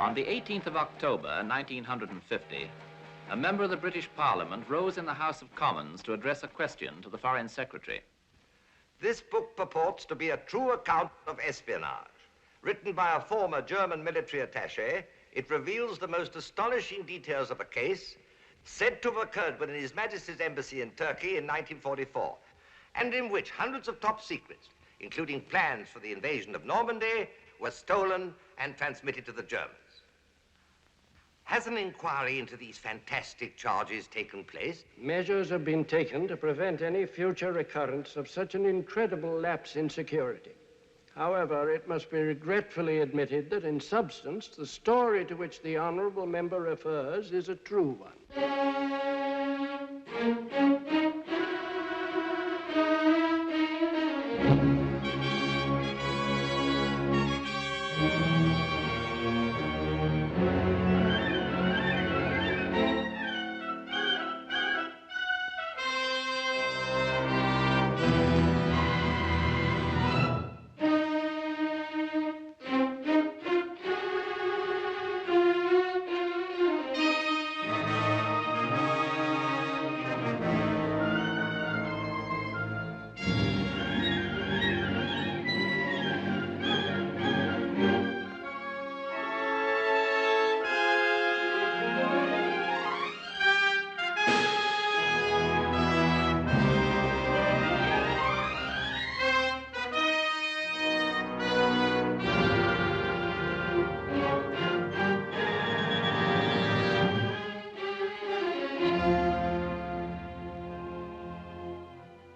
On the 18th of October, 1950, a member of the British Parliament rose in the House of Commons to address a question to the Foreign Secretary. This book purports to be a true account of espionage. Written by a former German military attaché, it reveals the most astonishing details of a case said to have occurred within His Majesty's Embassy in Turkey in 1944, and in which hundreds of top secrets, including plans for the invasion of Normandy, were stolen and transmitted to the Germans. Has an inquiry into these fantastic charges taken place? Measures have been taken to prevent any future recurrence of such an incredible lapse in security. However, it must be regretfully admitted that in substance, the story to which the honourable member refers is a true one.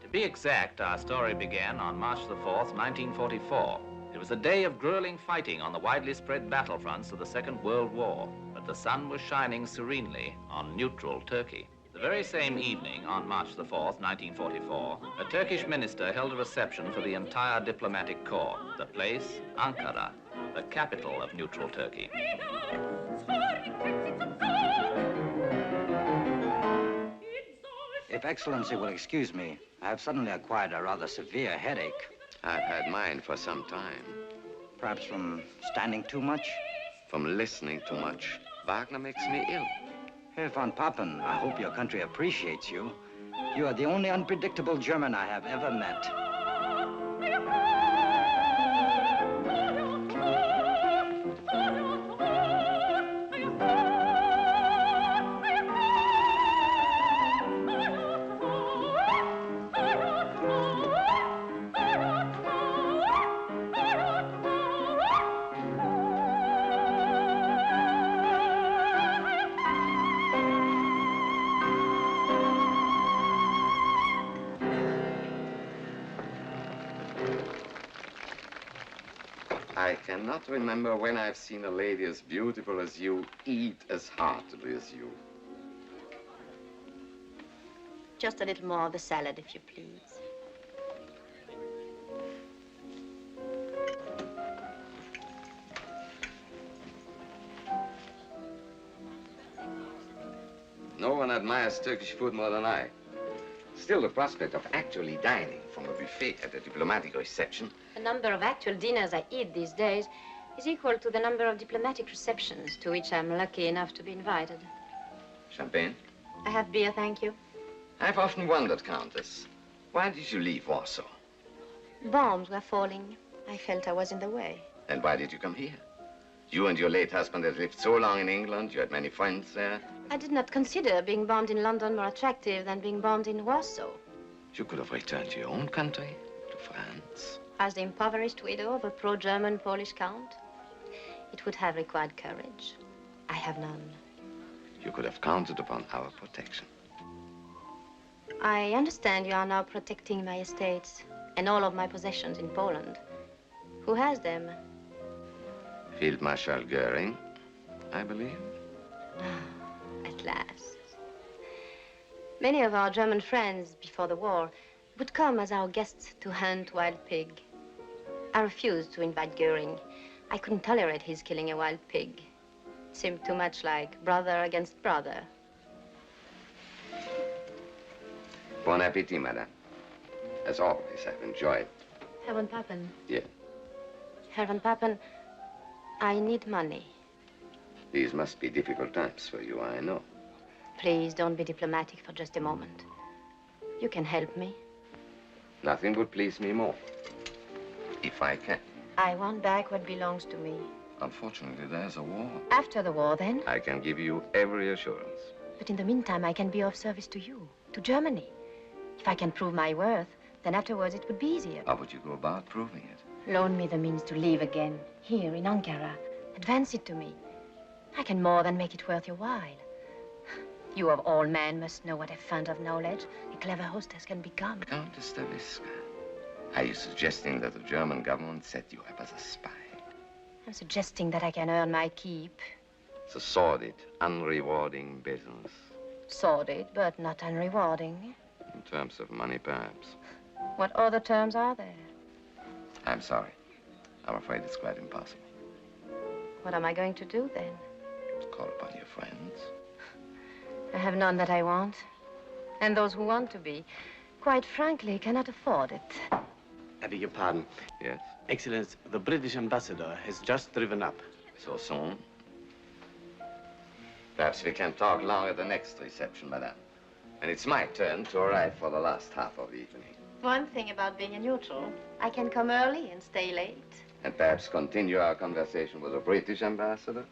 To be exact, our story began on March the 4th, 1944. It was a day of grueling fighting on the widely spread battlefronts of the Second World War, but the sun was shining serenely on neutral Turkey. The very same evening, on March the 4th, 1944, a Turkish minister held a reception for the entire diplomatic corps. The place, Ankara, the capital of neutral Turkey. If Excellency will excuse me, I have suddenly acquired a rather severe headache. I've had mine for some time. Perhaps from standing too much? From listening too much. Wagner makes me ill. Herr von Papen, I hope your country appreciates you. You are the only unpredictable German I have ever met. I cannot remember when I've seen a lady as beautiful as you eat as heartily as you. Just a little more of the salad, if you please. No one admires Turkish food more than I. Still, the prospect of actually dining from a buffet at a diplomatic reception. The number of actual dinners I eat these days is equal to the number of diplomatic receptions to which I'm lucky enough to be invited. Champagne? I have beer, thank you. I've often wondered, Countess, why did you leave Warsaw? Bombs were falling. I felt I was in the way. Then why did you come here? You and your late husband had lived so long in England, you had many friends there. I did not consider being bombed in London more attractive than being bombed in Warsaw. You could have returned to your own country, to France. As the impoverished widow of a pro-German Polish count, it would have required courage. I have none. You could have counted upon our protection. I understand you are now protecting my estates and all of my possessions in Poland. Who has them? Field Marshal Goering, I believe. At last. Many of our German friends before the war would come as our guests to hunt wild pig. I refused to invite Goering. I couldn't tolerate his killing a wild pig. It seemed too much like brother against brother. Bon appetit, madame. As always, I've enjoyed. Herr von Papen. Yes. Herr von Papen, I need money. These must be difficult times for you, I know. Please don't be diplomatic for just a moment. You can help me. Nothing would please me more. If I can. I want back what belongs to me. Unfortunately, there's a war. After the war, then? I can give you every assurance. But in the meantime, I can be of service to you, to Germany. If I can prove my worth, then afterwards it would be easier. How would you go about proving it? Loan me the means to live again, here in Ankara. Advance it to me. I can more than make it worth your while. You of all men must know what a font of knowledge a clever hostess can become. Countess Daviska, are you suggesting that the German government set you up as a spy? I'm suggesting that I can earn my keep. It's a sordid, unrewarding business. Sordid, but not unrewarding. In terms of money, perhaps. What other terms are there? I'm sorry. I'm afraid it's quite impossible. What am I going to do, then? Call upon your friends. I have none that I want. And those who want to be, quite frankly, cannot afford it. I beg your pardon. Yes? Excellence, the British ambassador has just driven up. So soon? Perhaps we can talk long at the next reception, madame. And it's my turn to arrive for the last half of the evening. One thing about being a neutral, I can come early and stay late. And perhaps continue our conversation with the British ambassador?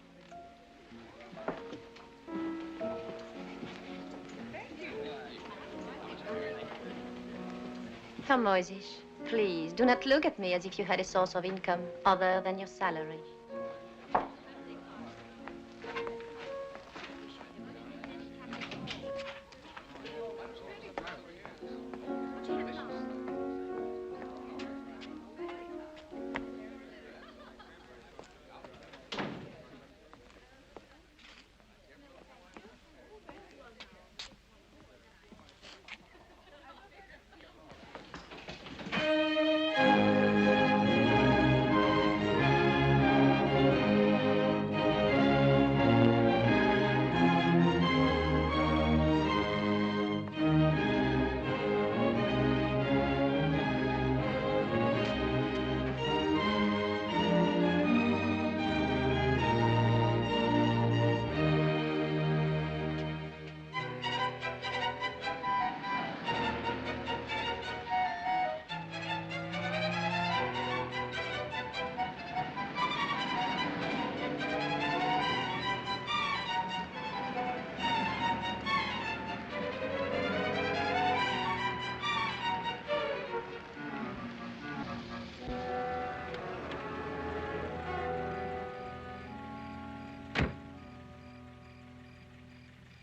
Come, Moyzisch, please, do not look at me as if you had a source of income other than your salary.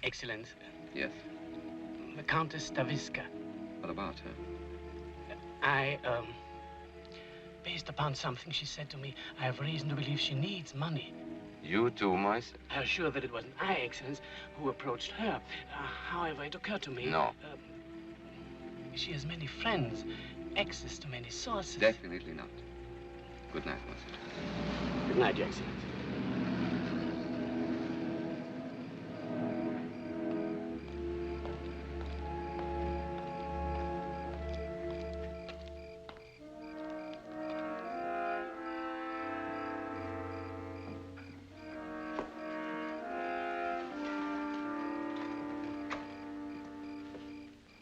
Excellence. Yes? The Countess Daviska. What about her? Based upon something she said to me, I have reason to believe she needs money. You too, Moyzisch? I was sure that it wasn't I, Excellence, who approached her. However, it occurred to me... No. She has many friends, access to many sources. Definitely not. Good night, Moyzisch. Good night, Your Excellency.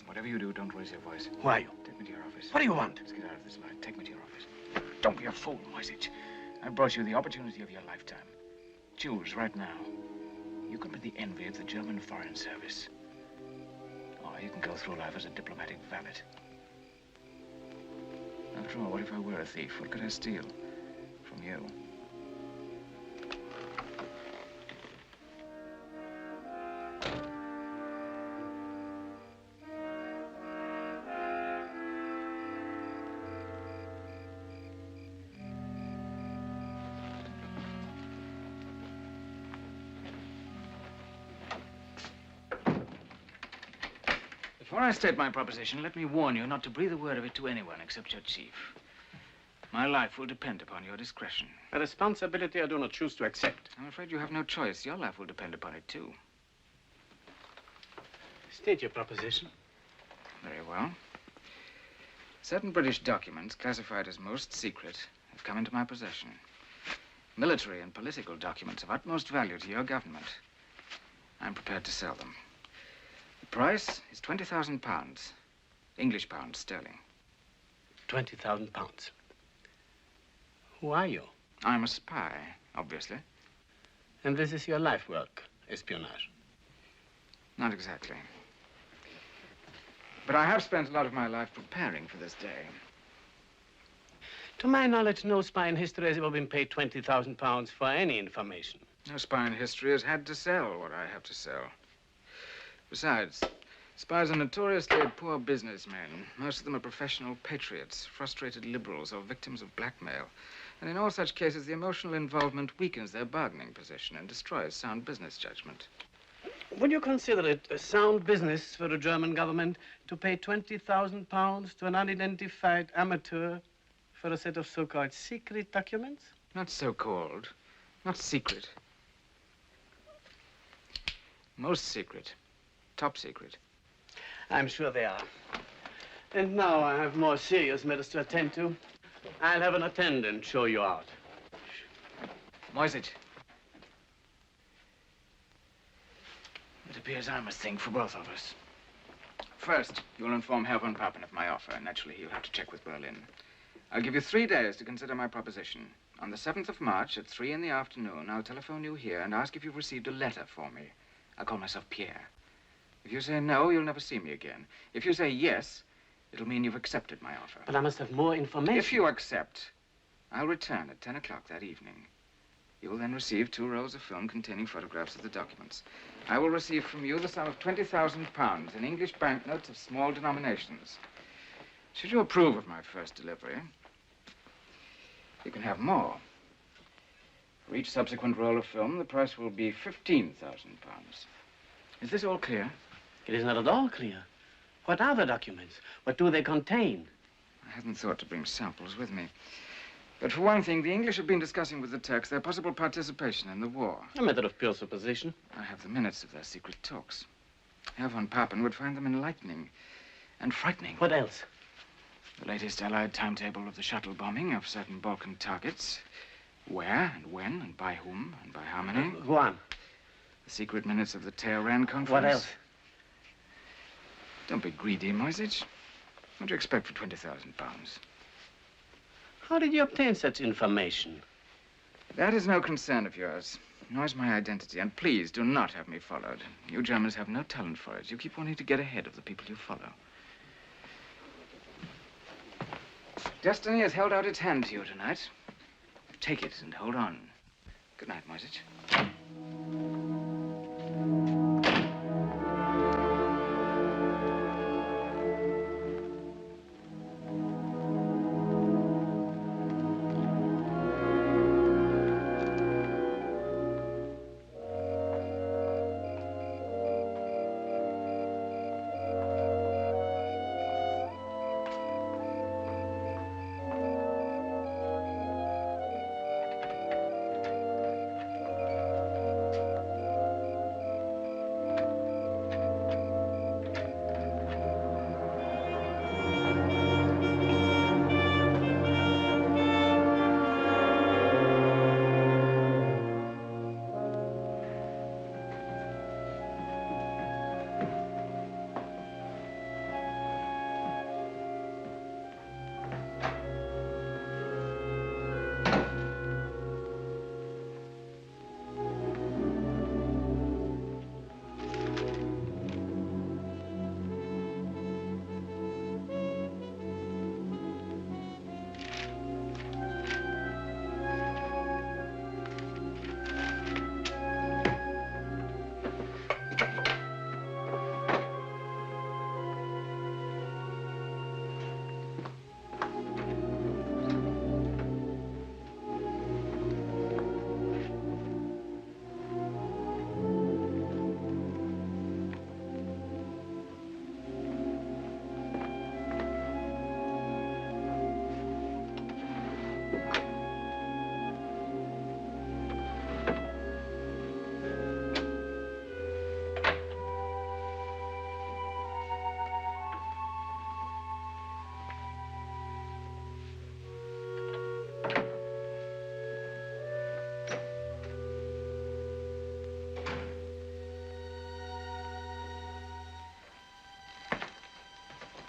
Whatever you do, don't raise your voice. Who are you? Take me to your office. What do you want? Let's get out of this light. Take me to your office. Don't be a fool, Moyzisch. I've brought you the opportunity of your lifetime. Choose right now. You can be the envy of the German Foreign Service. Or you can go through life as a diplomatic valet. After all, what if I were a thief? What could I steal from you? Before I state my proposition, let me warn you not to breathe a word of it to anyone except your chief. My life will depend upon your discretion. A responsibility I do not choose to accept. I'm afraid you have no choice. Your life will depend upon it, too. State your proposition. Very well. Certain British documents, classified as most secret, have come into my possession. Military and political documents of utmost value to your government. I'm prepared to sell them. The price is £20,000. English pounds sterling. 20,000 pounds. Who are you? I'm a spy, obviously. And this is your life work, espionage? Not exactly. But I have spent a lot of my life preparing for this day. To my knowledge, no spy in history has ever been paid 20,000 pounds for any information. No spy in history has had to sell what I have to sell. Besides, spies are notoriously poor businessmen. Most of them are professional patriots, frustrated liberals, or victims of blackmail. And in all such cases, the emotional involvement weakens their bargaining position and destroys sound business judgment. Would you consider it a sound business for the German government to pay 20,000 pounds to an unidentified amateur for a set of so-called secret documents? Not so-called. Not secret. Most secret. Top secret. I'm sure they are. And now I have more serious matters to attend to. I'll have an attendant show you out. Moyzisch. It appears I must think for both of us. First, you'll inform Herr von Papen of my offer. Naturally, he'll have to check with Berlin. I'll give you 3 days to consider my proposition. On the 7th of March at 3 in the afternoon, I'll telephone you here and ask if you've received a letter for me. I'll call myself Pierre. If you say no, you'll never see me again. If you say yes, it'll mean you've accepted my offer. But I must have more information. If you accept, I'll return at 10 o'clock that evening. You will then receive 2 rolls of film containing photographs of the documents. I will receive from you the sum of £20,000 in English banknotes of small denominations. Should you approve of my first delivery, you can have more. For each subsequent roll of film, the price will be £15,000. Is this all clear? It is not at all clear. What are the documents? What do they contain? I hadn't thought to bring samples with me. But for one thing, the English have been discussing with the Turks their possible participation in the war. A matter of pure supposition. I have the minutes of their secret talks. Herr von Papen would find them enlightening and frightening. What else? The latest Allied timetable of the shuttle bombing of certain Balkan targets. Where and when and by whom and by how many. Go on. The secret minutes of the Tehran conference. What else? Don't be greedy, Moyzisch. What do you expect for £20,000? How did you obtain such information? That is no concern of yours, nor is my identity. And please do not have me followed. You Germans have no talent for it. You keep wanting to get ahead of the people you follow. Destiny has held out its hand to you tonight. Take it and hold on. Good night, Moyzisch.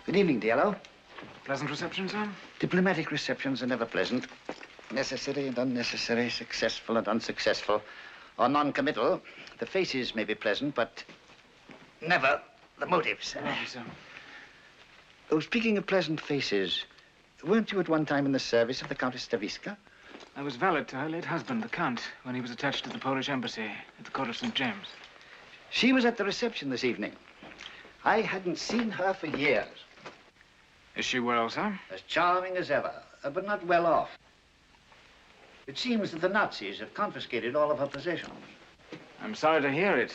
Good evening, Diello. Pleasant reception, sir? Diplomatic receptions are never pleasant. Necessary and unnecessary, successful and unsuccessful, or non-committal. The faces may be pleasant, but never the motives. Thank you, sir. Oh, speaking of pleasant faces, weren't you at one time in the service of the Countess Stavisca? I was valet to her late husband, the Count, when he was attached to the Polish embassy at the court of St. James. She was at the reception this evening. I hadn't seen her for years. Is she well, sir? As charming as ever, but not well off. It seems that the Nazis have confiscated all of her possessions. I'm sorry to hear it.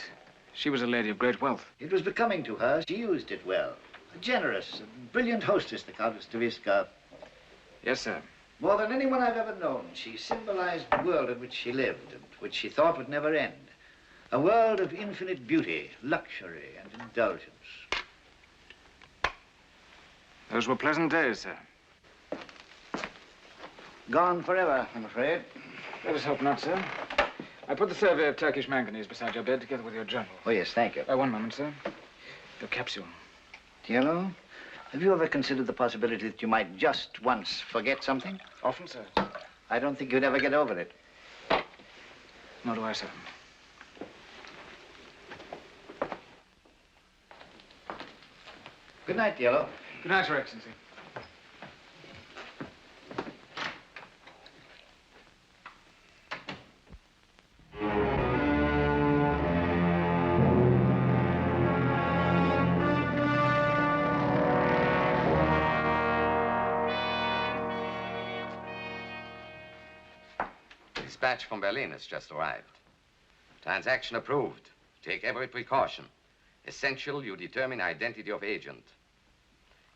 She was a lady of great wealth. It was becoming to her. She used it well. A generous, brilliant hostess, the Countess Stavisca. Yes, sir. More than anyone I've ever known, she symbolized the world in which she lived and which she thought would never end. A world of infinite beauty, luxury, and indulgence. Those were pleasant days, sir. Gone forever, I'm afraid. Let us hope not, sir. I put the survey of Turkish manganese beside your bed together with your journal. Oh, yes, thank you. One moment, sir. Your capsule. Diello, have you ever considered the possibility that you might just once forget something? Often, sir. I don't think you'd ever get over it. Nor do I, sir. Good night, Diello. Good night, Your Excellency. Dispatch from Berlin has just arrived. Transaction approved. Take every precaution. Essential you determine identity of agent.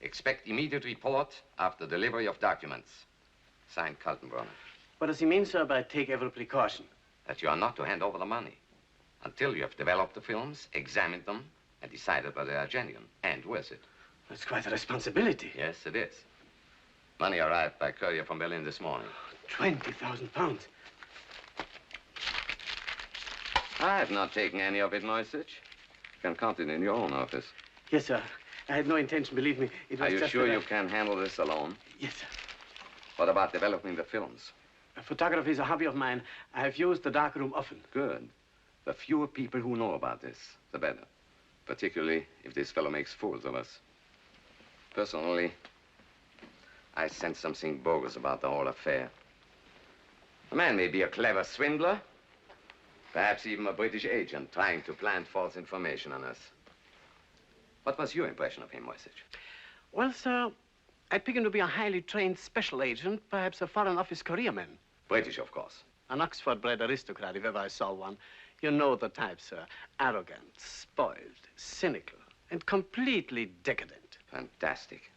Expect immediate report after delivery of documents. Signed, Kaltenbrunner. What does he mean, sir, by take every precaution? That you are not to hand over the money until you have developed the films, examined them, and decided whether they are genuine and worth it. That's quite a responsibility. Yes, it is. Money arrived by courier from Berlin this morning. 20,000 pounds. I've not taken any of it, Moyzisch. You can count it in your own office. Yes, sir. I had no intention, believe me. It was Are you just sure that you can handle this alone? Yes, sir. What about developing the films? Photography is a hobby of mine. I have used the darkroom often. Good. The fewer people who know about this, the better. Particularly if this fellow makes fools of us. Personally, I sense something bogus about the whole affair. The man may be a clever swindler, perhaps even a British agent trying to plant false information on us. What was your impression of him, Moyzisch? Well, sir, I pick him to be a highly trained special agent, perhaps a Foreign Office careerman. British, of course. An Oxford-bred aristocrat, if ever I saw one. You know the type, sir. Arrogant, spoiled, cynical, and completely decadent. Fantastic.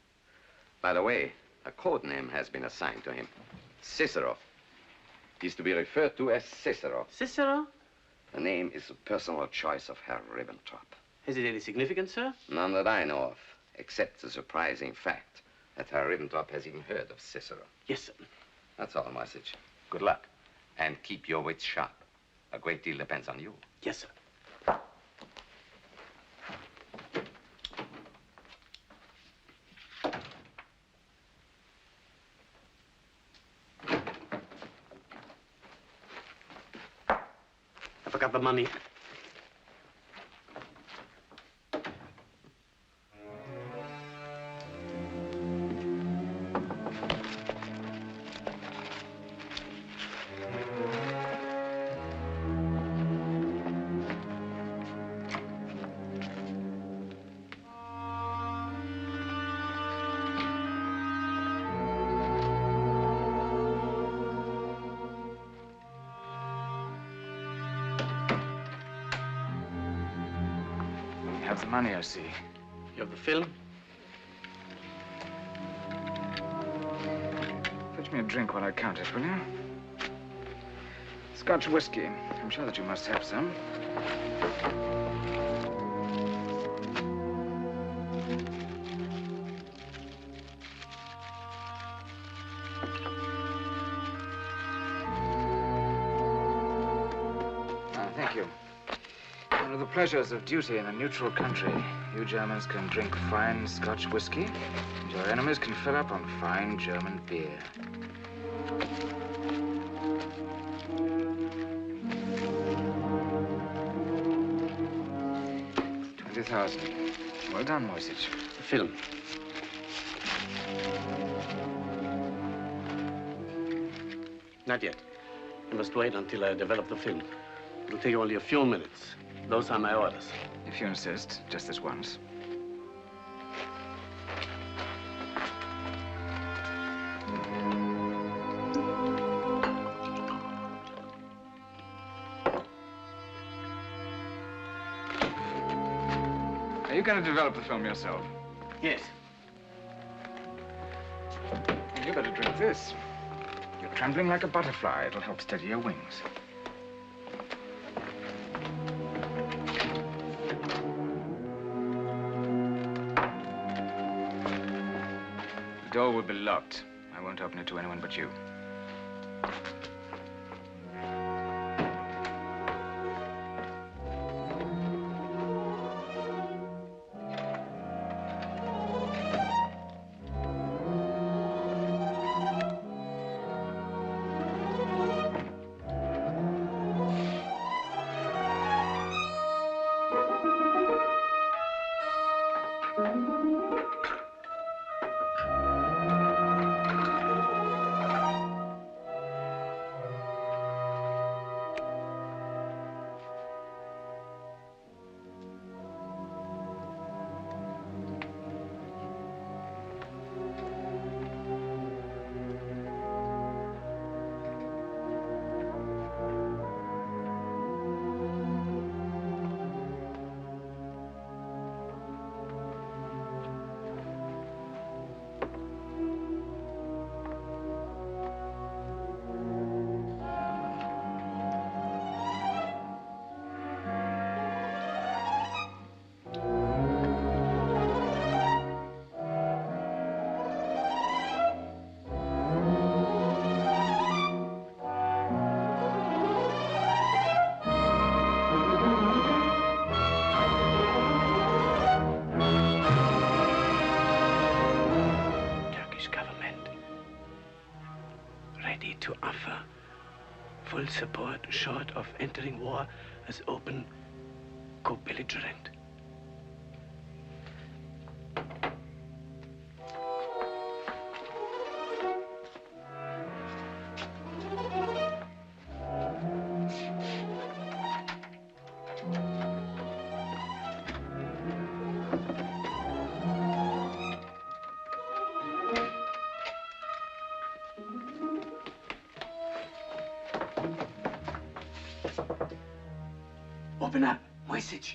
By the way, a code name has been assigned to him. Cicero. He's to be referred to as Cicero. Cicero? The name is a personal choice of Herr Ribbentrop. Has it any significance, sir? None that I know of, except the surprising fact that Herr Ribbentrop has even heard of Cicero. Yes, sir. That's all, Moyzisch. Good luck. And keep your wits sharp. A great deal depends on you. Yes, sir. I forgot the money. You have the money, I see. You have the film? Fetch me a drink while I count it, will you? Scotch whiskey. I'm sure that you must have some. Thank you. are the pleasures of duty in a neutral country. You Germans can drink fine Scotch whiskey, and your enemies can fill up on fine German beer. $20,000. Well done, Moyzisch. The film. Not yet. You must wait until I develop the film. It'll take only a few minutes. Those are my orders. If you insist, just this once. Are you going to develop the film yourself? Yes. You better drink this. You're trembling like a butterfly. It'll help steady your wings. The door will be locked. I won't open it to anyone but you. To offer full support short of entering war as open co-belligerent. Open up, Moyzisch.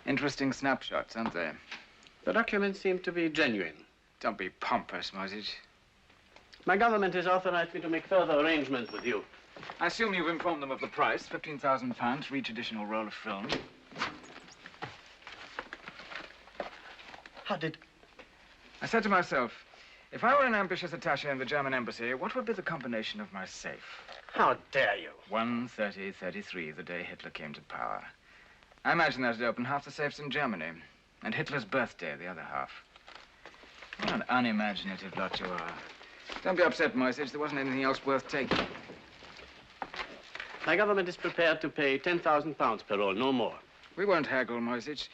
Interesting snapshots, aren't they? The documents seem to be genuine. Don't be pompous, Moyzisch. My government has authorized me to make further arrangements with you. I assume you've informed them of the price, £15,000 for each additional roll of film. How did... I said to myself, if I were an ambitious attaché in the German embassy, what would be the combination of my safe? How dare you? 1/30/33, the day Hitler came to power. I imagine that'd open half the safes in Germany, and Hitler's birthday, the other half. What an unimaginative lot you are. Don't be upset, Moyzisch. There wasn't anything else worth taking. My government is prepared to pay £10,000 per roll, no more. We won't haggle, Moyzisch.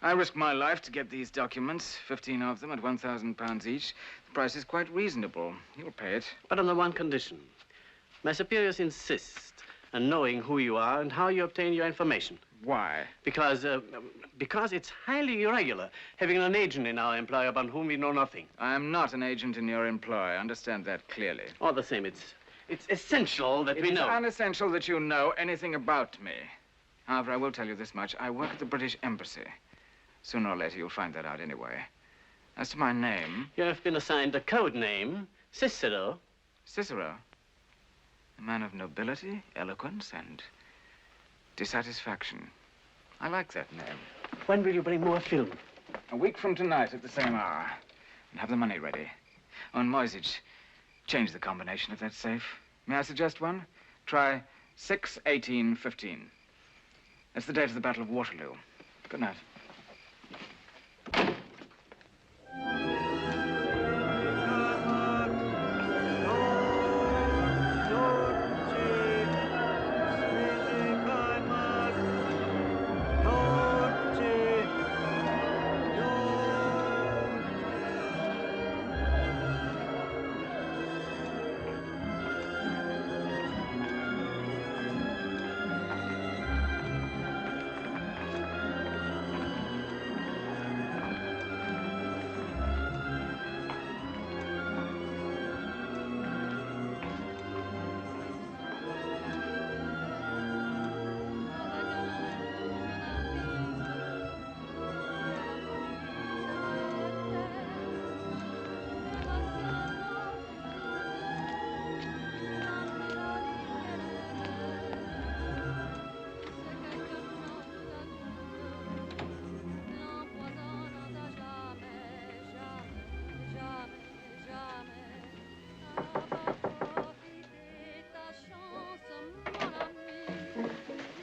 I risked my life to get these documents, 15 of them at £1,000 each. The price is quite reasonable. You'll pay it. But on the one condition. My superiors insist on knowing who you are and how you obtain your information. Why? Because it's highly irregular having an agent in our employ upon whom we know nothing. I am not an agent in your employ. I understand that clearly. All the same, it's essential that we know. It's unessential that you know anything about me. However, I will tell you this much. I work at the British Embassy. Sooner or later, you'll find that out anyway. As to my name... You have been assigned a code name, Cicero. Cicero? A man of nobility, eloquence, and dissatisfaction. I like that name. When will you bring more film? A week from tonight at the same hour. And have the money ready. On Moyzisch. Change the combination if that's safe. May I suggest one? Try 6-18-15. That's the date of the Battle of Waterloo. Good night.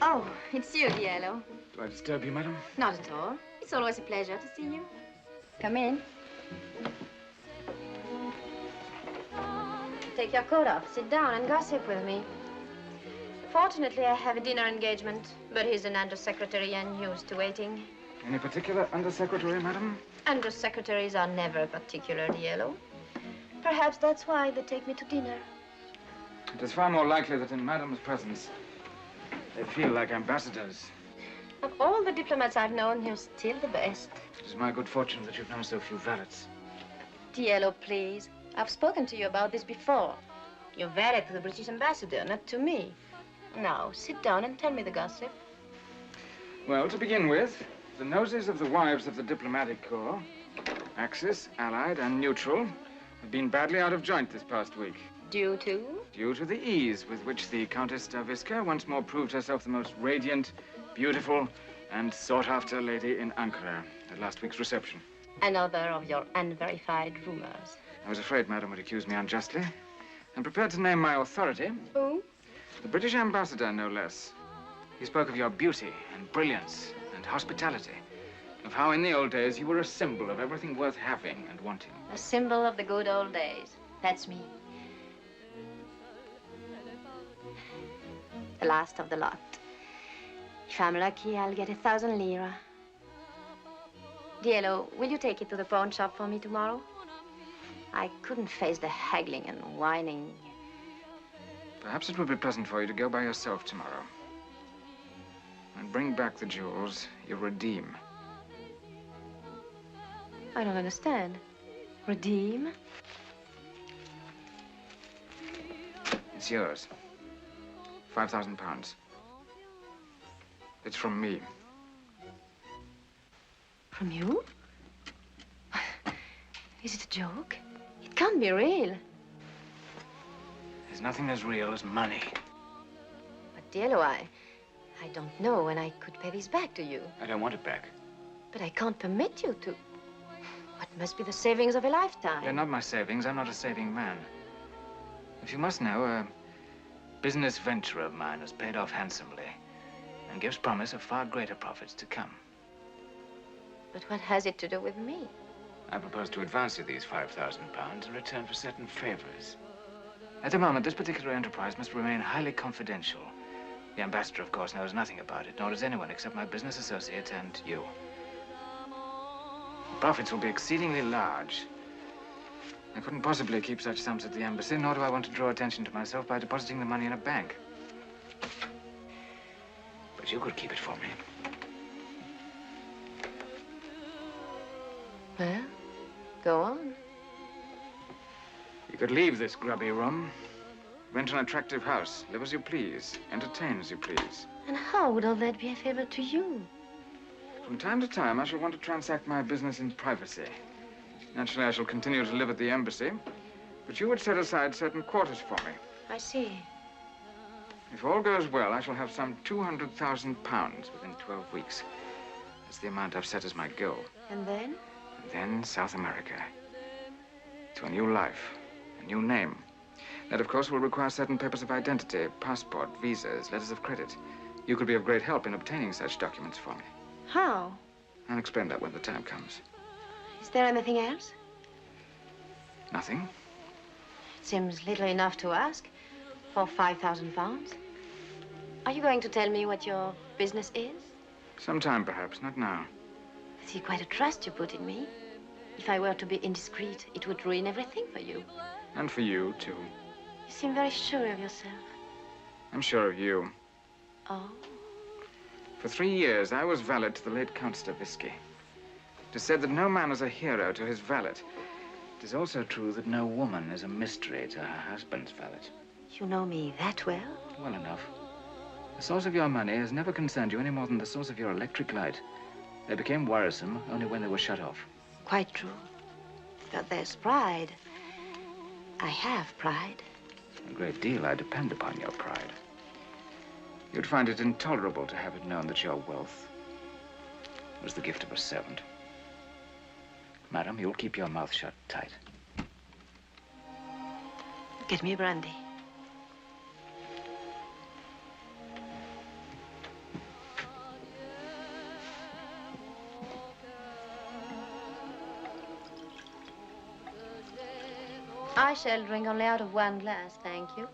Oh, it's you, Diello. Do I disturb you, madam? Not at all. It's always a pleasure to see you. Come in. Take your coat off, sit down and gossip with me. Fortunately, I have a dinner engagement, but he's an undersecretary and used to waiting. Any particular undersecretary, madam? Undersecretaries are never particular, Diello. Perhaps that's why they take me to dinner. It is far more likely that in madam's presence, they feel like ambassadors. Of all the diplomats I've known, you're still the best. It is my good fortune that you've known so few valets. Diello, please. I've spoken to you about this before. You're valet to the British ambassador, not to me. Now, sit down and tell me the gossip. Well, to begin with, the noses of the wives of the diplomatic corps, Axis, Allied, and Neutral, have been badly out of joint this past week. Due to? Due to the ease with which the Countess Stavitska once more proved herself the most radiant, beautiful, and sought-after lady in Ankara at last week's reception. Another of your unverified rumors. I was afraid madam would accuse me unjustly. I'm prepared to name my authority. Who? The British ambassador, no less. He spoke of your beauty and brilliance and hospitality, of how in the old days you were a symbol of everything worth having and wanting. A symbol of the good old days. That's me. The last of the lot. If I'm lucky, I'll get 1,000 lira. Diello, will you take it to the pawn shop for me tomorrow? I couldn't face the haggling and whining. Perhaps it would be pleasant for you to go by yourself tomorrow. And bring back the jewels you redeem. I don't understand. Redeem? It's yours. £5,000. It's from me. From you? Is it a joke? It can't be real. There's nothing as real as money. But, Diello, I don't know when I could pay this back to you. I don't want it back. But I can't permit you to. What must be the savings of a lifetime? They're not my savings. I'm not a saving man. If you must know, a business venture of mine has paid off handsomely and gives promise of far greater profits to come. But what has it to do with me? I propose to advance you these £5,000 in return for certain favors. At the moment, this particular enterprise must remain highly confidential. The ambassador, of course, knows nothing about it, nor does anyone except my business associates and you. The profits will be exceedingly large. I couldn't possibly keep such sums at the embassy, nor do I want to draw attention to myself by depositing the money in a bank. But you could keep it for me. Well, go on. You could leave this grubby room, rent an attractive house, live as you please, entertain as you please. And how would all that be a favor to you? From time to time, I shall want to transact my business in privacy. Naturally, I shall continue to live at the embassy, but you would set aside certain quarters for me. I see. If all goes well, I shall have some £200,000 within 12 weeks. That's the amount I've set as my goal. And then? And then South America. to a new life, a new name. That, of course, will require certain papers of identity, passport, visas, letters of credit. You could be of great help in obtaining such documents for me. How? I'll explain that when the time comes. Is there anything else? Nothing? It seems little enough to ask for 5,000 pounds. Are you going to tell me what your business is? Sometime, perhaps, not now. I see quite a trust you put in me. If I were to be indiscreet, it would ruin everything for you. And for you, too. You seem very sure of yourself. I'm sure of you. Oh? For 3 years, I was valet to the late Councillor Visky. It is said that no man is a hero to his valet. It is also true that no woman is a mystery to her husband's valet. You know me that well? Well enough. The source of your money has never concerned you any more than the source of your electric light. They became worrisome only when they were shut off. Quite true. But there's pride. I have pride. A great deal I depend upon your pride. You'd find it intolerable to have it known that your wealth was the gift of a servant. Madam, you'll keep your mouth shut tight. Get me brandy. I shall drink only out of one glass, thank you.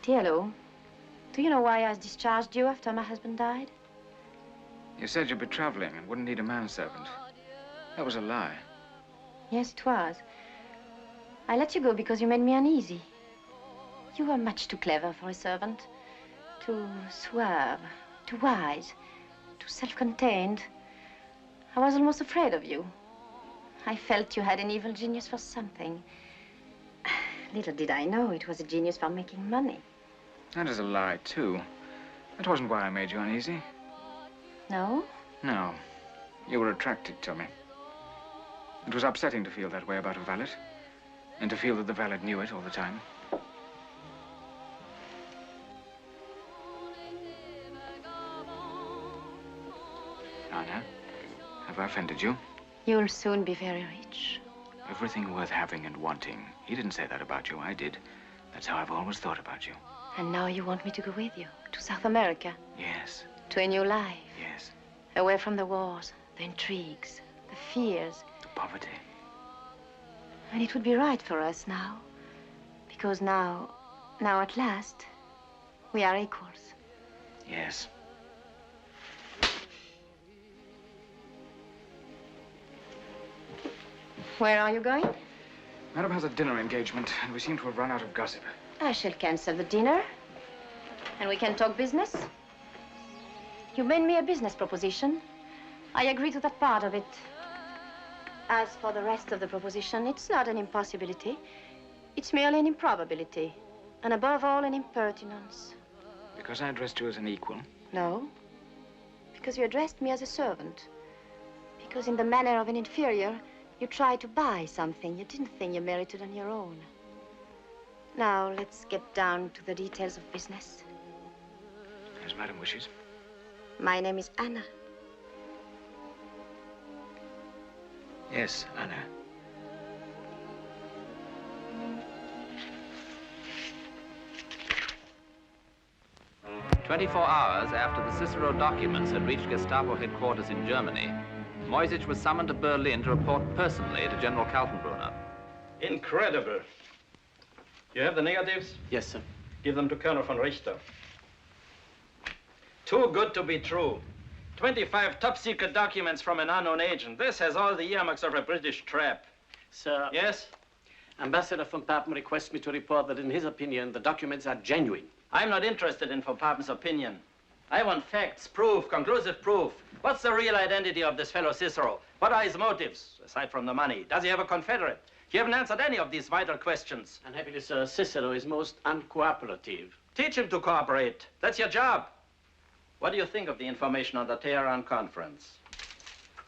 Diello, do you know why I discharged you after my husband died? You said you'd be traveling and wouldn't need a manservant. That was a lie. Yes, it was. I let you go because you made me uneasy. You were much too clever for a servant. Too suave, too wise, too self-contained. I was almost afraid of you. I felt you had an evil genius for something. Little did I know it was a genius for making money. That is a lie, too. That wasn't why I made you uneasy. No? No. You were attracted to me. It was upsetting to feel that way about a valet, and to feel that the valet knew it all the time. Anna, have I offended you? You'll soon be very rich. Everything worth having and wanting. He didn't say that about you, I did. That's how I've always thought about you. And now you want me to go with you to South America? Yes. To a new life? Yes. Away from the wars, the intrigues, the fears. The poverty. And it would be right for us now. Because now at last, we are equals. Yes. Where are you going? Madam has a dinner engagement, and we seem to have run out of gossip. I shall cancel the dinner, and we can talk business. You made me a business proposition. I agree to that part of it. As for the rest of the proposition, it's not an impossibility. It's merely an improbability, and above all, an impertinence. Because I addressed you as an equal? No, because you addressed me as a servant. Because in the manner of an inferior, you tried to buy something you didn't think you merited on your own. Now, let's get down to the details of business. As Madam wishes. My name is Anna. Yes, Anna. "24 hours after the Cicero documents had reached Gestapo headquarters in Germany, Moyzisch was summoned to Berlin to report personally to General Kaltenbrunner. Incredible. You have the negatives? Yes, sir. Give them to Colonel von Richter. Too good to be true. 25 top-secret documents from an unknown agent. This has all the earmarks of a British trap. Sir. Yes? Ambassador von Papen requests me to report that in his opinion, the documents are genuine. I'm not interested in von Papen's opinion. I want facts, proof, conclusive proof. What's the real identity of this fellow Cicero? What are his motives, aside from the money? Does he have a confederate? You haven't answered any of these vital questions. Unhappily, sir, Cicero is most uncooperative. Teach him to cooperate. That's your job. What do you think of the information on the Tehran conference?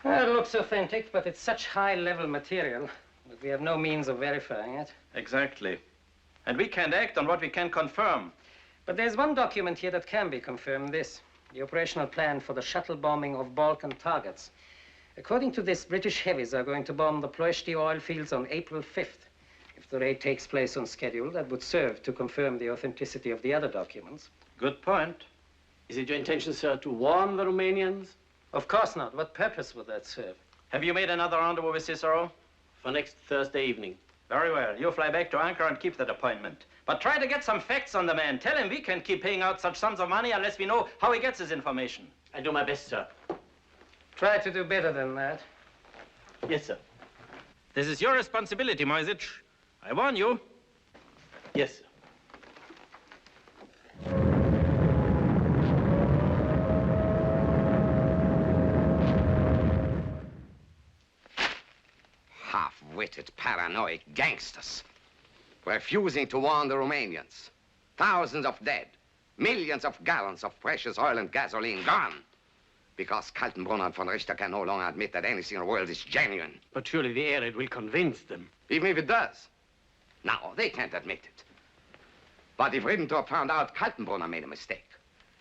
Well, it looks authentic, but it's such high-level material that we have no means of verifying it. Exactly. And we can't act on what we can confirm. But there's one document here that can be confirmed, this. The operational plan for the shuttle bombing of Balkan targets. According to this, British heavies are going to bomb the Ploiești oil fields on April 5th. If the raid takes place on schedule, that would serve to confirm the authenticity of the other documents. Good point. Is it your intention, sir, to warn the Romanians? Of course not. What purpose would that serve? Have you made another rendezvous with Cicero? For next Thursday evening. Very well. You fly back to Ankara and keep that appointment. But try to get some facts on the man. Tell him we can't keep paying out such sums of money unless we know how he gets his information. I do my best, sir. Try to do better than that. Yes, sir. This is your responsibility, Moyzisch. I warn you. Yes, sir. Half-witted, paranoid gangsters, refusing to warn the Romanians. Thousands of dead, millions of gallons of precious oil and gasoline gone. Because Kaltenbrunner and von Richter can no longer admit that anything in the world is genuine. But surely the air raid will convince them. Even if it does. Now, they can't admit it. But if Ribbentrop found out Kaltenbrunner made a mistake,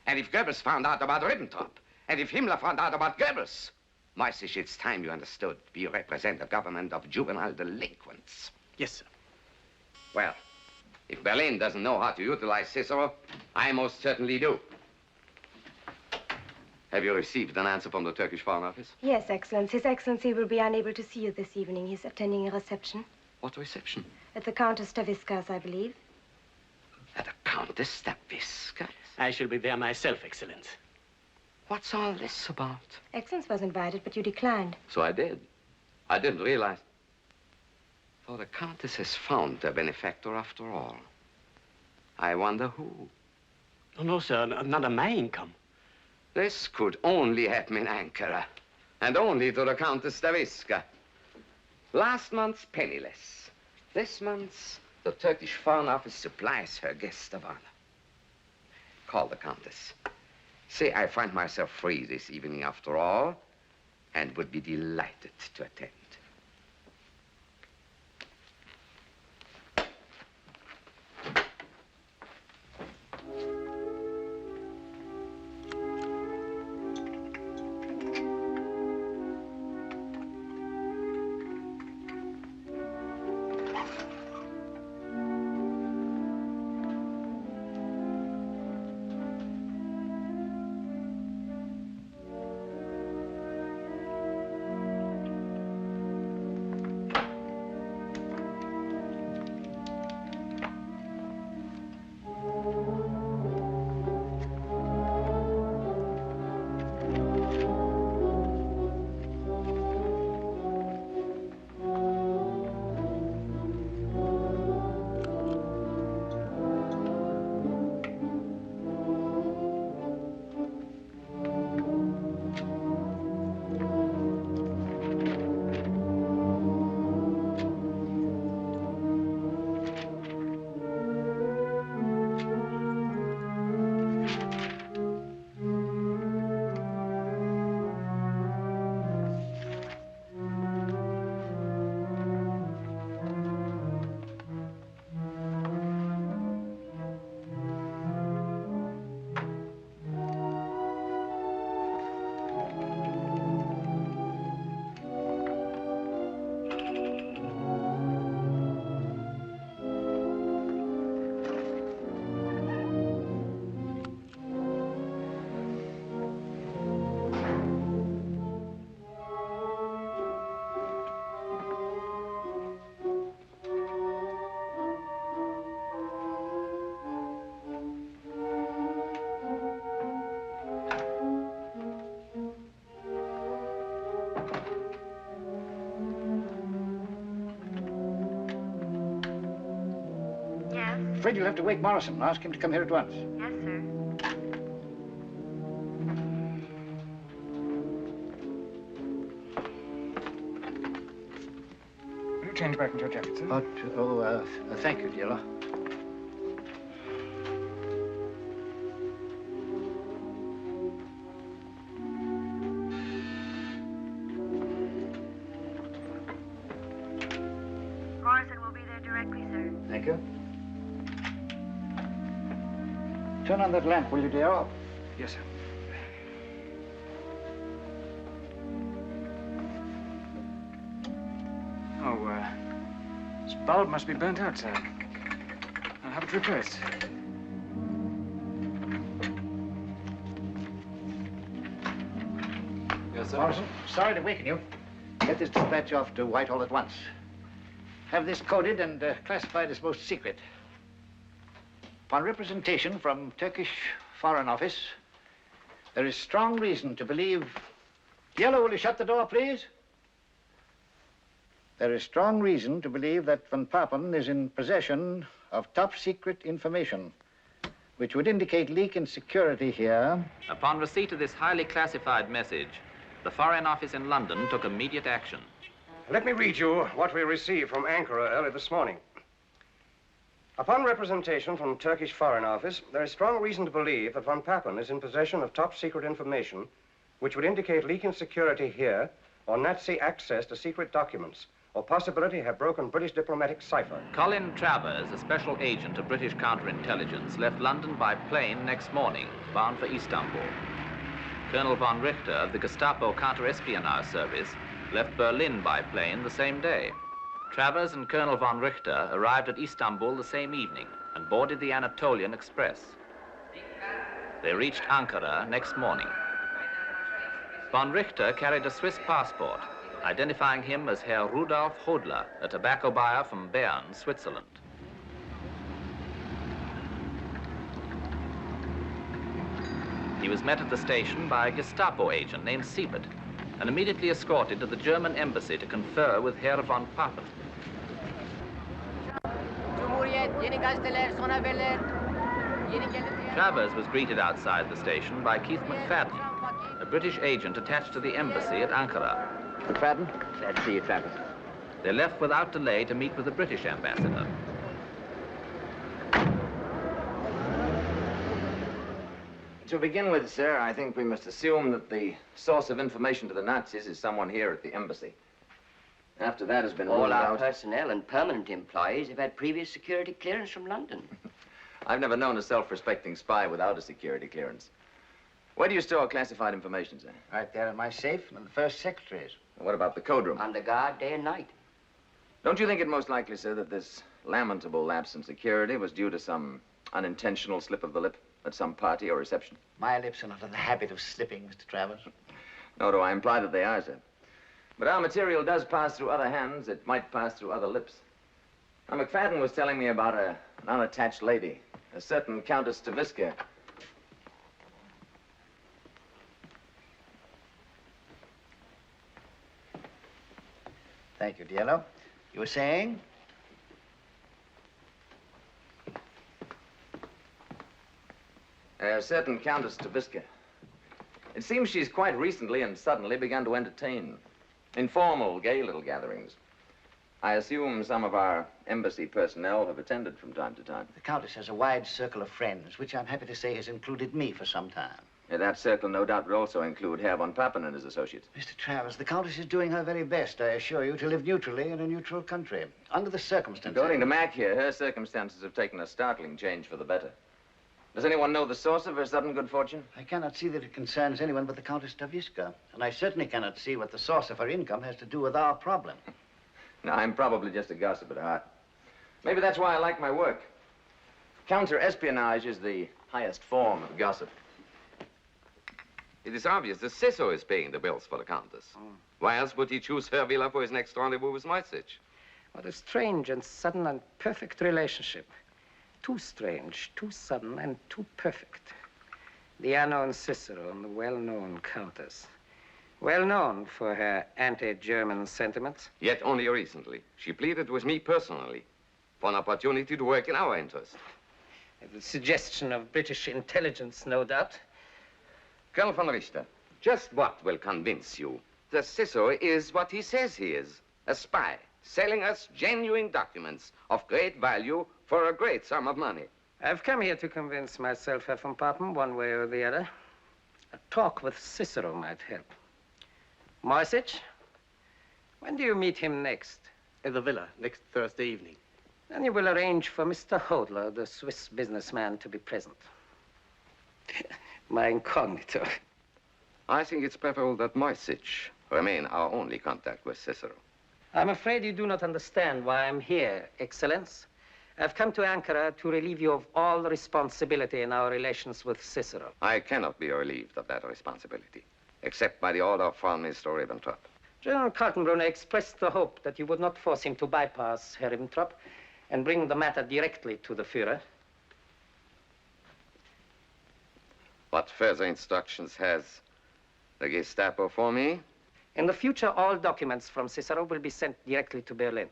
and if Goebbels found out about Ribbentrop, and if Himmler found out about Goebbels, Moyzisch, it's time you understood. We represent a government of juvenile delinquents. Yes, sir. Well, if Berlin doesn't know how to utilize Cicero, I most certainly do. Have you received an answer from the Turkish Foreign Office? Yes, Excellence. His Excellency will be unable to see you this evening. He's attending a reception. What reception? At the Countess Stavisca's, I believe. At the Countess Stavisca's? I shall be there myself, Excellence. What's all this about? Excellence was invited, but you declined. So I did. I didn't realize. So the Countess has found a benefactor after all. I wonder who. Oh, no, sir, not on my income. This could only happen in Ankara, and only to the Countess Stavisca. Last month's penniless. This month's, the Turkish Foreign Office supplies her guest of honor. Call the Countess. Say I find myself free this evening after all, and would be delighted to attend. Afraid you'll have to wake Morrison and ask him to come here at once. Yes, sir. Will you change back into your jacket, sir? Thank you, Diello. Morrison will be there directly, sir. Thank you. Turn on that lamp, will you, Diello? Yes, sir. Oh, this bulb must be burnt out, sir. I'll have it replaced. Yes, sir. Morrison, sorry to waken you. Get this dispatch off to Whitehall at once. Have this coded and classified as most secret. Upon representation from Turkish Foreign Office, there is strong reason to believe... Diello, will you shut the door, please? There is strong reason to believe that von Papen is in possession of top-secret information, which would indicate leak in security here. Upon receipt of this highly classified message, the Foreign Office in London took immediate action. Let me read you what we received from Ankara early this morning. Upon representation from Turkish Foreign Office, there is strong reason to believe that von Papen is in possession of top-secret information which would indicate leak in security here or Nazi access to secret documents or possibility have broken British diplomatic cipher. Colin Travers, a special agent of British counterintelligence, left London by plane next morning, bound for Istanbul. Colonel von Richter of the Gestapo counter-espionage service left Berlin by plane the same day. Travers and Colonel von Richter arrived at Istanbul the same evening and boarded the Anatolian Express. They reached Ankara next morning. Von Richter carried a Swiss passport, identifying him as Herr Rudolf Hodler, a tobacco buyer from Bern, Switzerland. He was met at the station by a Gestapo agent named Siebert and immediately escorted to the German embassy to confer with Herr von Papen. Travers was greeted outside the station by Keith McFadden, a British agent attached to the embassy at Ankara. McFadden, glad to see you, Travers. They left without delay to meet with the British ambassador. To begin with, sir, I think we must assume that the source of information to the Nazis is someone here at the embassy. After that has been ruled out... All our personnel and permanent employees have had previous security clearance from London. I've never known a self-respecting spy without a security clearance. Where do you store classified information, sir? Right there in my safe and in the first secretary's. What about the code room? Under guard day and night. Don't you think it most likely, sir, that this lamentable lapse in security was due to some unintentional slip of the lip at some party or reception? My lips are not in the habit of slipping, Mr. Travers. Nor do I imply that they are, sir. But our material does pass through other hands. It might pass through other lips. Now, McFadden was telling me about an unattached lady, a certain Countess Staviska. Thank you, Diello. You were saying? A certain Countess Staviska. It seems she's quite recently and suddenly begun to entertain informal, gay little gatherings. I assume some of our embassy personnel have attended from time to time. The Countess has a wide circle of friends, which I'm happy to say has included me for some time. That circle, no doubt, would also include Herr von Papen and his associates. Mr. Travers, the Countess is doing her very best, I assure you, to live neutrally in a neutral country. Under the circumstances... According to Mac here, her circumstances have taken a startling change for the better. Does anyone know the source of her sudden good fortune? I cannot see that it concerns anyone but the Countess Staviska. And I certainly cannot see what the source of her income has to do with our problem. No, I'm probably just a gossip at heart. Maybe that's why I like my work. Counter-espionage is the highest form of gossip. It is obvious that Cicero is paying the bills for the Countess. Why else would he choose her villa for his next rendezvous with Moyzisch? What a strange and sudden and perfect relationship. Too strange, too sudden, and too perfect. The unknown Cicero and the well-known Countess. Well known for her anti-German sentiments. Yet only recently, she pleaded with me personally for an opportunity to work in our interest. The suggestion of British intelligence, no doubt. Colonel von Richter, just what will convince you that Cicero is what he says he is? A spy, selling us genuine documents of great value for a great sum of money. I've come here to convince myself, Herr von Papen, one way or the other. A talk with Cicero might help. Moyzisch, when do you meet him next? At the villa, next Thursday evening. Then you will arrange for Mr. Hodler, the Swiss businessman, to be present. My incognito. I think it's preferable that Moyzisch remain our only contact with Cicero. I'm afraid you do not understand why I'm here, Excellence. I've come to Ankara to relieve you of all responsibility in our relations with Cicero. I cannot be relieved of that responsibility, except by the order of Foreign Minister Ribbentrop. General Kaltenbrunner expressed the hope that you would not force him to bypass Herr Ribbentrop and bring the matter directly to the Führer. What further instructions has the Gestapo for me? In the future, all documents from Cicero will be sent directly to Berlin.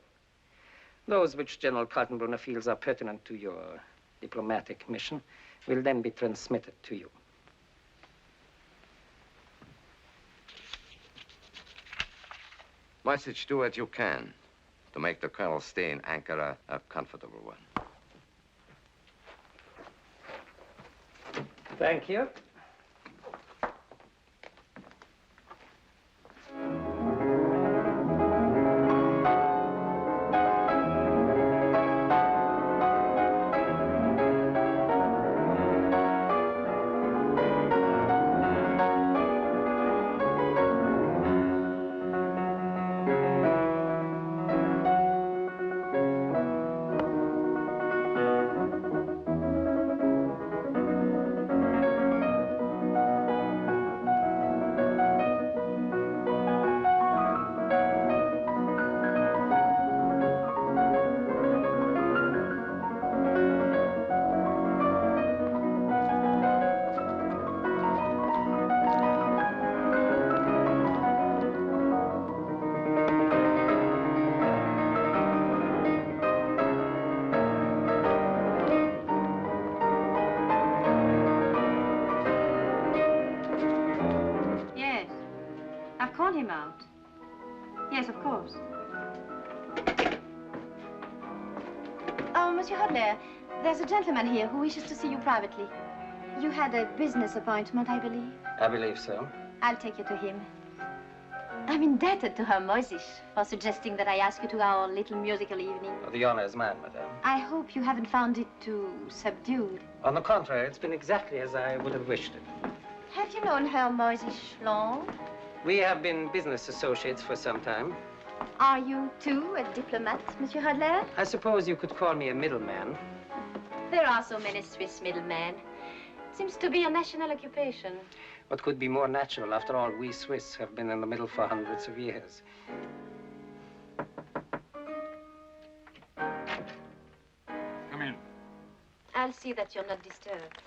Those which General Kaltenbrunner feels are pertinent to your diplomatic mission will then be transmitted to you. Moyzisch, do what you can to make the Colonel's stay in Ankara a comfortable one. Thank you. Him out. Yes, of course. Oh, Monsieur Hodler, there's a gentleman here who wishes to see you privately. You had a business appointment, I believe. I believe so. I'll take you to him. I'm indebted to Herr Moyzisch for suggesting that I ask you to our little musical evening. Oh, the honor is mine, madame. I hope you haven't found it too subdued. On the contrary, it's been exactly as I would have wished it. Have you known Herr Moyzisch long? We have been business associates for some time. Are you, too, a diplomat, Monsieur Hodler? I suppose you could call me a middleman. There are so many Swiss middlemen. Seems to be a national occupation. What could be more natural? After all, we Swiss have been in the middle for hundreds of years. Come in. I'll see that you're not disturbed.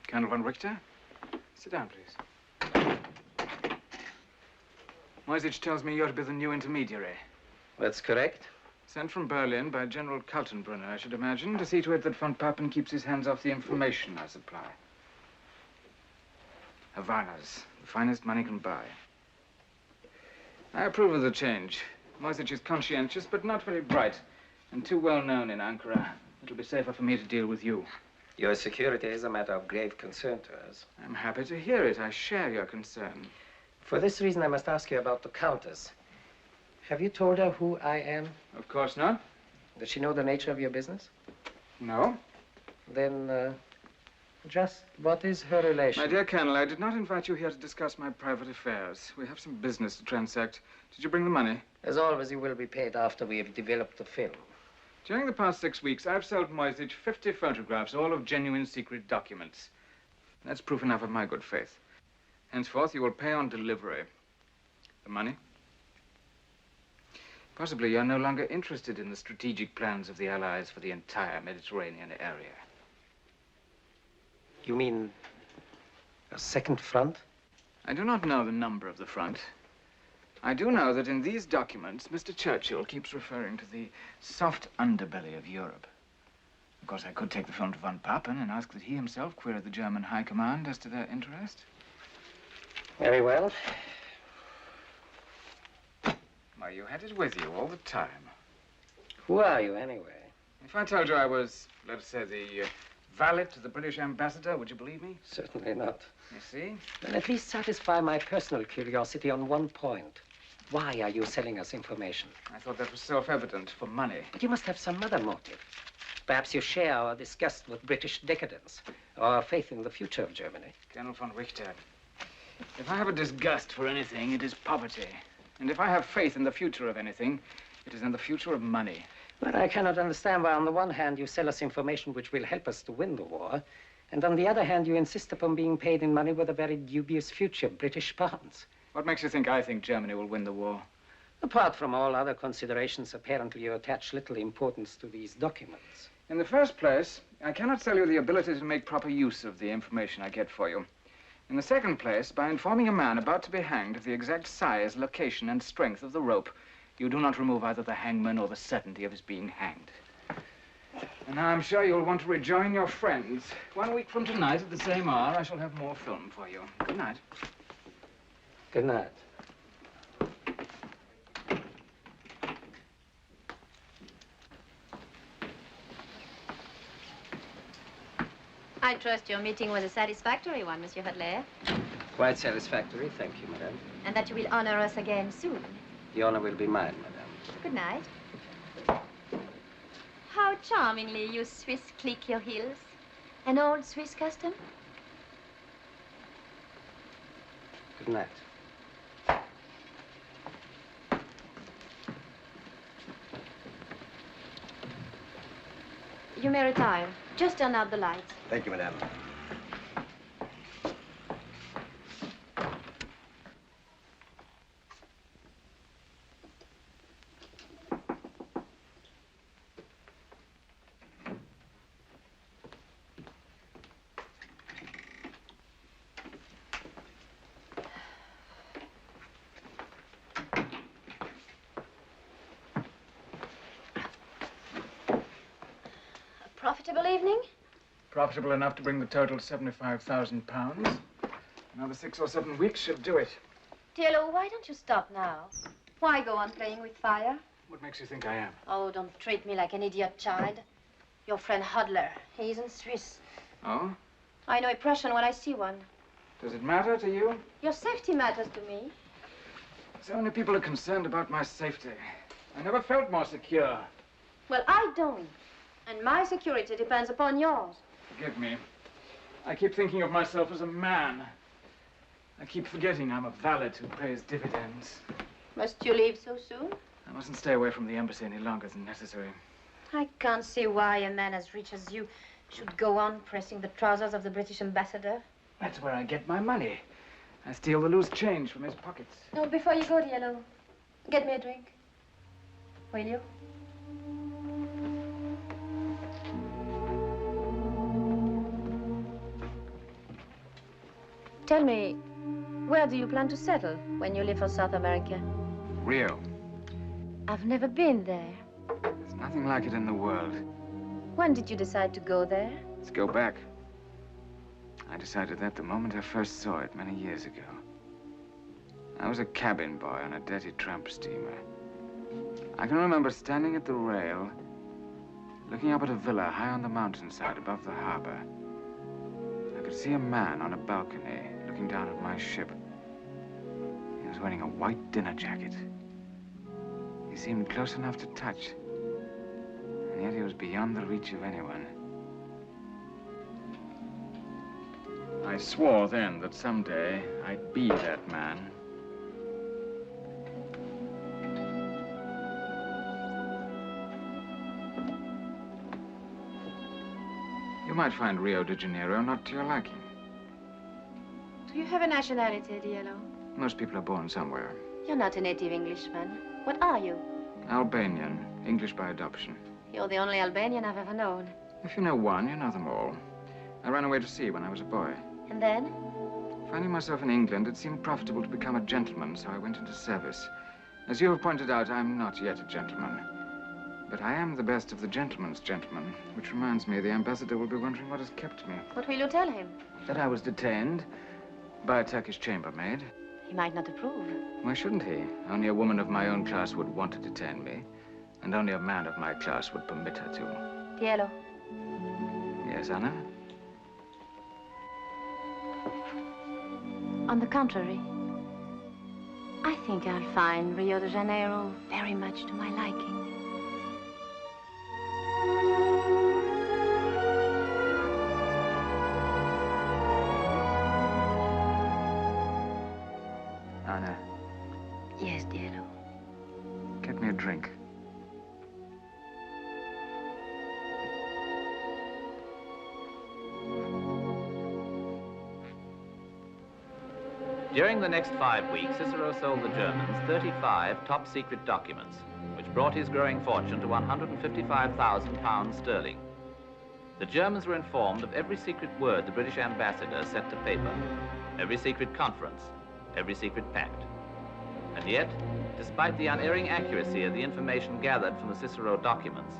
Colonel von Richter? Sit down, please. Moyzisch tells me you're to be the new intermediary. That's correct. Sent from Berlin by General Kaltenbrunner, I should imagine, to see to it that von Papen keeps his hands off the information I supply. Havanas, the finest money can buy. I approve of the change. Moyzisch is conscientious, but not very bright, and too well known in Ankara. It'll be safer for me to deal with you. Your security is a matter of grave concern to us. I'm happy to hear it. I share your concern. For this reason, I must ask you about the Countess. Have you told her who I am? Of course not. Does she know the nature of your business? No. Then, just what is her relation? My dear Colonel, I did not invite you here to discuss my private affairs. We have some business to transact. Did you bring the money? As always, you will be paid after we have developed the film. During the past 6 weeks, I've sold Moyzisch 50 photographs, all of genuine secret documents. That's proof enough of my good faith. Henceforth, you will pay on delivery. The money? Possibly you're no longer interested in the strategic plans of the Allies for the entire Mediterranean area. You mean a second front? I do not know the number of the front. I do know that in these documents, Mr. Churchill keeps referring to the soft underbelly of Europe. Of course, I could take the film to von Papen and ask that he himself query the German High Command as to their interest. Very well. Why, you had it with you all the time. Who are you, anyway? If I told you I was, let us say, the valet to the British ambassador, would you believe me? Certainly not. You see? Then at least satisfy my personal curiosity on one point. Why are you selling us information? I thought that was self-evident, for money. But you must have some other motive. Perhaps you share our disgust with British decadence, or our faith in the future of Germany. Colonel von Richter, if I have a disgust for anything, it is poverty. And if I have faith in the future of anything, it is in the future of money. But I cannot understand why, on the one hand, you sell us information which will help us to win the war, and on the other hand, you insist upon being paid in money with a very dubious future, British pounds. What makes you think I think Germany will win the war? Apart from all other considerations, apparently you attach little importance to these documents. In the first place, I cannot sell you the ability to make proper use of the information I get for you. In the second place, by informing a man about to be hanged of the exact size, location, and strength of the rope, you do not remove either the hangman or the certainty of his being hanged. And now I'm sure you'll want to rejoin your friends. 1 week from tonight at the same hour, I shall have more film for you. Good night. Good night. I trust your meeting was a satisfactory one, Monsieur Hadley. Quite satisfactory, thank you, madame. And that you will honor us again soon. The honor will be mine, madame. Good night. How charmingly you Swiss click your heels. An old Swiss custom? Good night. You may retire. Just turn out the lights. Thank you, madame. Profitable evening? Profitable enough to bring the total to £75,000. Another 6 or 7 weeks should do it. Diello, why don't you stop now? Why go on playing with fire? What makes you think I am? Oh, don't treat me like an idiot child. Your friend Hodler, he isn't Swiss. Oh? I know a Prussian when I see one. Does it matter to you? Your safety matters to me. So many people are concerned about my safety. I never felt more secure. Well, I don't. And my security depends upon yours. Forgive me. I keep thinking of myself as a man. I keep forgetting I'm a valet who pays dividends. Must you leave so soon? I mustn't stay away from the embassy any longer than necessary. I can't see why a man as rich as you should go on pressing the trousers of the British ambassador. That's where I get my money. I steal the loose change from his pockets. No, before you go, Diello, get me a drink. Will you? Tell me, where do you plan to settle when you leave for South America? Rio. I've never been there. There's nothing like it in the world. When did you decide to go there? Let's go back. I decided that the moment I first saw it many years ago. I was a cabin boy on a dirty tramp steamer. I can remember standing at the rail, looking up at a villa high on the mountainside above the harbor. I could see a man on a balcony looking down at my ship. He was wearing a white dinner jacket. He seemed close enough to touch, and yet he was beyond the reach of anyone. I swore then that someday I'd be that man. You might find Rio de Janeiro not to your liking. Do you have a nationality, Diello? Most people are born somewhere. You're not a native Englishman. What are you? Albanian, English by adoption. You're the only Albanian I've ever known. If you know one, you know them all. I ran away to sea when I was a boy. And then? Finding myself in England, it seemed profitable to become a gentleman, so I went into service. As you have pointed out, I'm not yet a gentleman. But I am the best of the gentleman's gentlemen, which reminds me the ambassador will be wondering what has kept me. What will you tell him? That I was detained by a Turkish chambermaid. He might not approve. Why shouldn't he? Only a woman of my own class would want to detain me, and only a man of my class would permit her to. Diello. Yes, Anna? On the contrary. I think I'll find Rio de Janeiro very much to my liking. Anna. Yes, Diello. Get me a drink. During the next 5 weeks, Cicero sold the Germans 35 top-secret documents, which brought his growing fortune to £155,000 sterling. The Germans were informed of every secret word the British ambassador set to paper, every secret conference, every secret pact. And yet, despite the unerring accuracy of the information gathered from the Cicero documents,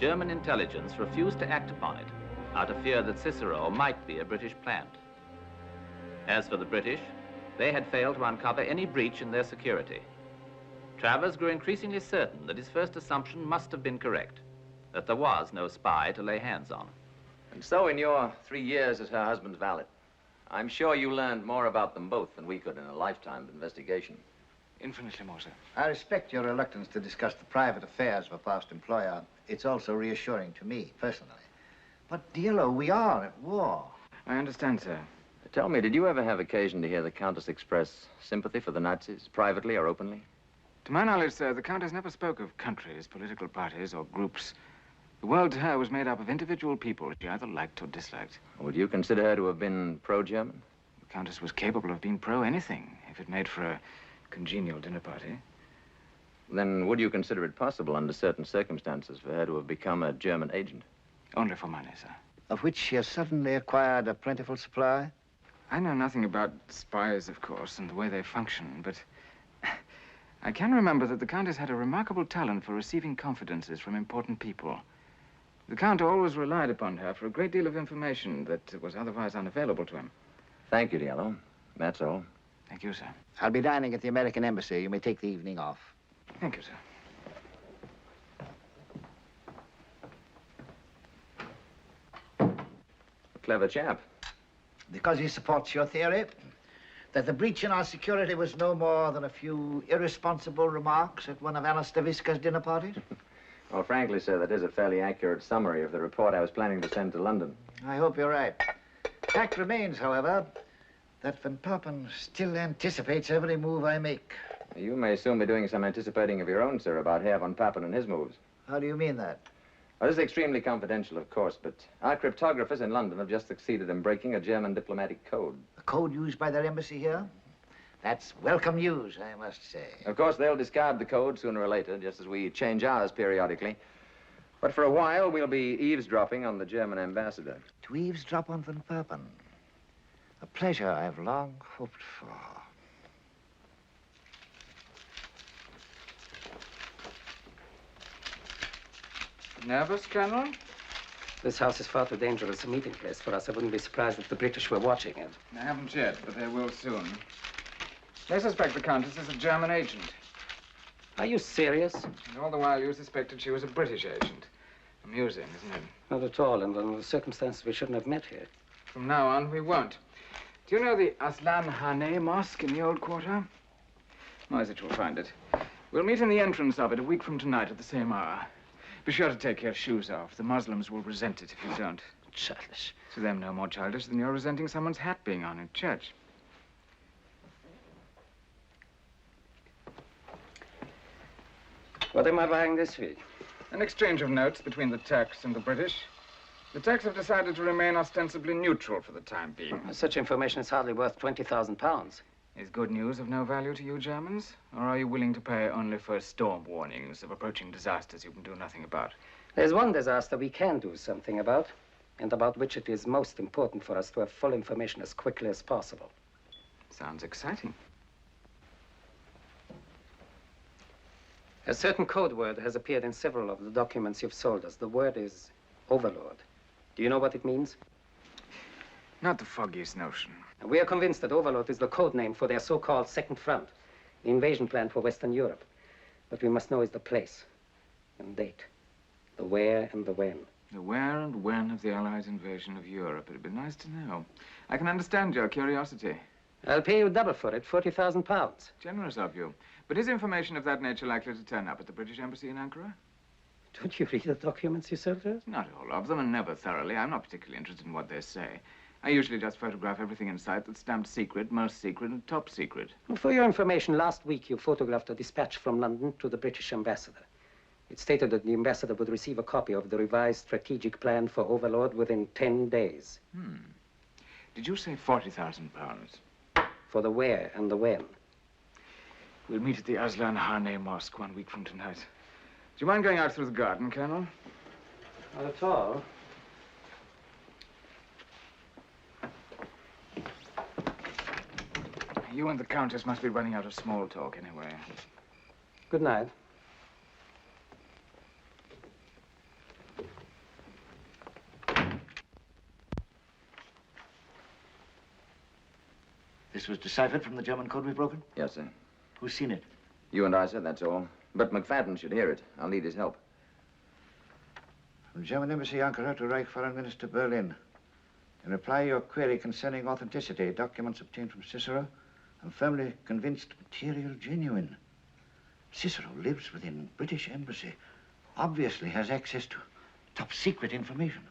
German intelligence refused to act upon it, out of fear that Cicero might be a British plant. As for the British, they had failed to uncover any breach in their security. Travers grew increasingly certain that his first assumption must have been correct, that there was no spy to lay hands on. And so in your 3 years as her husband's valet, I'm sure you learned more about them both than we could in a lifetime of investigation. Infinitely more, sir. I respect your reluctance to discuss the private affairs of a past employer. It's also reassuring to me, personally. But, Diello, we are at war. I understand, sir. Tell me, did you ever have occasion to hear the Countess express sympathy for the Nazis, privately or openly? To my knowledge, sir, the Countess never spoke of countries, political parties, or groups. The world to her was made up of individual people she either liked or disliked. Would you consider her to have been pro-German? The Countess was capable of being pro-anything, if it made for a congenial dinner party. Then would you consider it possible, under certain circumstances, for her to have become a German agent? Only for money, sir. Of which she has suddenly acquired a plentiful supply? I know nothing about spies, of course, and the way they function, but I can remember that the Countess had a remarkable talent for receiving confidences from important people. The Count always relied upon her for a great deal of information that was otherwise unavailable to him. Thank you, Diello. That's all. Thank you, sir. I'll be dining at the American Embassy. You may take the evening off. Thank you, sir. Clever chap. Because he supports your theory that the breach in our security was no more than a few irresponsible remarks at one of Anna Stavisca's dinner parties? Well, frankly, sir, that is a fairly accurate summary of the report I was planning to send to London. I hope you're right. Fact remains, however, that Von Papen still anticipates every move I make. You may soon be doing some anticipating of your own, sir, about Herr Von Papen and his moves. How do you mean that? Well, this is extremely confidential, of course, but our cryptographers in London have just succeeded in breaking a German diplomatic code. A code used by their embassy here? That's welcome news, I must say. Of course, they'll discard the code sooner or later, just as we change ours periodically. But for a while, we'll be eavesdropping on the German ambassador. To eavesdrop on Von Papen. A pleasure I've long hoped for. Nervous, Colonel? This house is far too dangerous a meeting place for us. I wouldn't be surprised if the British were watching it. I haven't yet, but they will soon. They suspect the Countess is a German agent. Are you serious? And all the while you suspected she was a British agent. Amusing, isn't it? Not at all, and under the circumstances we shouldn't have met here. From now on, we won't. Do you know the Aslan Hane Mosque in the Old Quarter? Moyzisch will find it. We'll meet in the entrance of it a week from tonight at the same hour. Be sure to take your shoes off. The Muslims will resent it if you don't. Childish. To them, no more childish than you're resenting someone's hat being on in church. What am I buying this week? An exchange of notes between the Turks and the British. The Turks have decided to remain ostensibly neutral for the time being. Such information is hardly worth £20,000. Is good news of no value to you Germans? Or are you willing to pay only for storm warnings of approaching disasters you can do nothing about? There's one disaster we can do something about, and about which it is most important for us to have full information as quickly as possible. Sounds exciting. A certain code word has appeared in several of the documents you've sold us. The word is overlord. Do you know what it means? Not the foggiest notion. We are convinced that Overlord is the code name for their so-called Second Front, the invasion plan for Western Europe. What we must know is the place and date, the where and the when. The where and when of the Allies' invasion of Europe. It'd be nice to know. I can understand your curiosity. I'll pay you double for it, 40,000 pounds. Generous of you. But is information of that nature likely to turn up at the British Embassy in Ankara? Don't you read the documents you sent us? Not all of them, and never thoroughly. I'm not particularly interested in what they say. I usually just photograph everything in sight that's stamped secret, most secret, and top secret. For your information, last week you photographed a dispatch from London to the British ambassador. It stated that the ambassador would receive a copy of the revised strategic plan for Overlord within 10 days. Did you say 40,000 pounds? For the where and the when. We'll meet at the Aslan Hane Mosque 1 week from tonight. Do you mind going out through the garden, Colonel? Not at all. You and the Countess must be running out of small talk anyway. Good night. This was deciphered from the German code we've broken? Yes, sir. Who's seen it? You and I, sir, that's all. But McFadden should hear it. I'll need his help. From German Embassy, Ankara, to Reich Foreign Minister, Berlin. In reply to your query concerning authenticity, documents obtained from Cicero, I'm firmly convinced material genuine. Cicero lives within British Embassy, obviously has access to top secret information.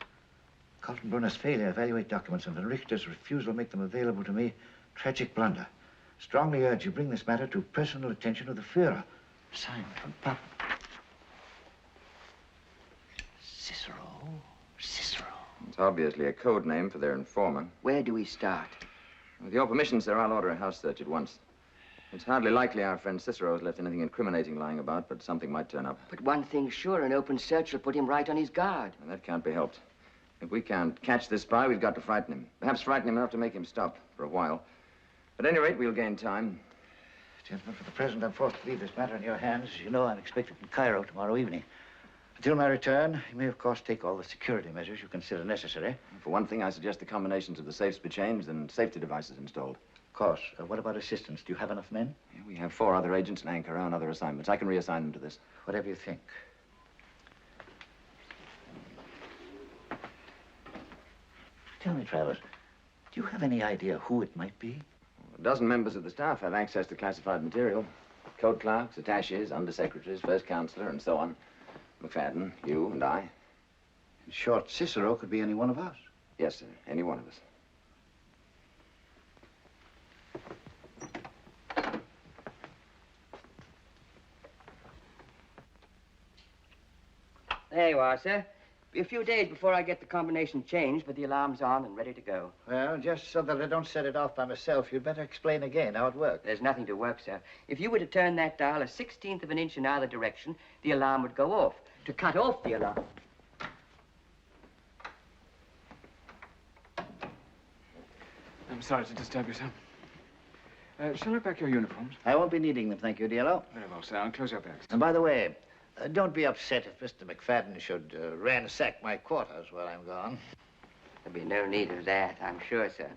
Kaltenbrunner's failure to evaluate documents and Van Richter's refusal to make them available to me, tragic blunder. Strongly urge you bring this matter to personal attention of the Führer. Signed, von Papen. Cicero. It's obviously a code name for their informer. Where do we start? With your permission, sir, I'll order a house search at once. It's hardly likely our friend Cicero has left anything incriminating lying about, but something might turn up. But one thing's sure, an open search will put him right on his guard. And that can't be helped. If we can't catch this spy, we've got to frighten him. Perhaps frighten him enough to make him stop for a while. At any rate, we'll gain time. Gentlemen, for the present, I'm forced to leave this matter in your hands. As you know, I'm expected in Cairo tomorrow evening. Until my return, you may, of course, take all the security measures you consider necessary. For one thing, I suggest the combinations of the safes be changed and safety devices installed. Of course. What about assistance? Do you have enough men? Yeah, we have 4 other agents in Ankara on other assignments. I can reassign them to this. Whatever you think. Tell me, Travers, do you have any idea who it might be? A dozen members of the staff have access to classified material. Code clerks, attachés, undersecretaries, first counselor, and so on. McFadden, you, and I. In short, Cicero could be any one of us. Yes, sir. Any one of us. There you are, sir. Be a few days before I get the combination changed, but the alarm's on and ready to go. Well, just so that I don't set it off by myself, you'd better explain again how it works. There's nothing to work, sir. If you were to turn that dial a 1/16 of an inch in either direction, the alarm would go off. To cut off the alarm... I'm sorry to disturb you, sir. Shall I pack your uniforms? I won't be needing them, thank you, Diello. Very well, sir. I'll close your bags. And by the way, don't be upset if Mr. McFadden should ransack my quarters while I'm gone. There'll be no need of that, I'm sure, sir.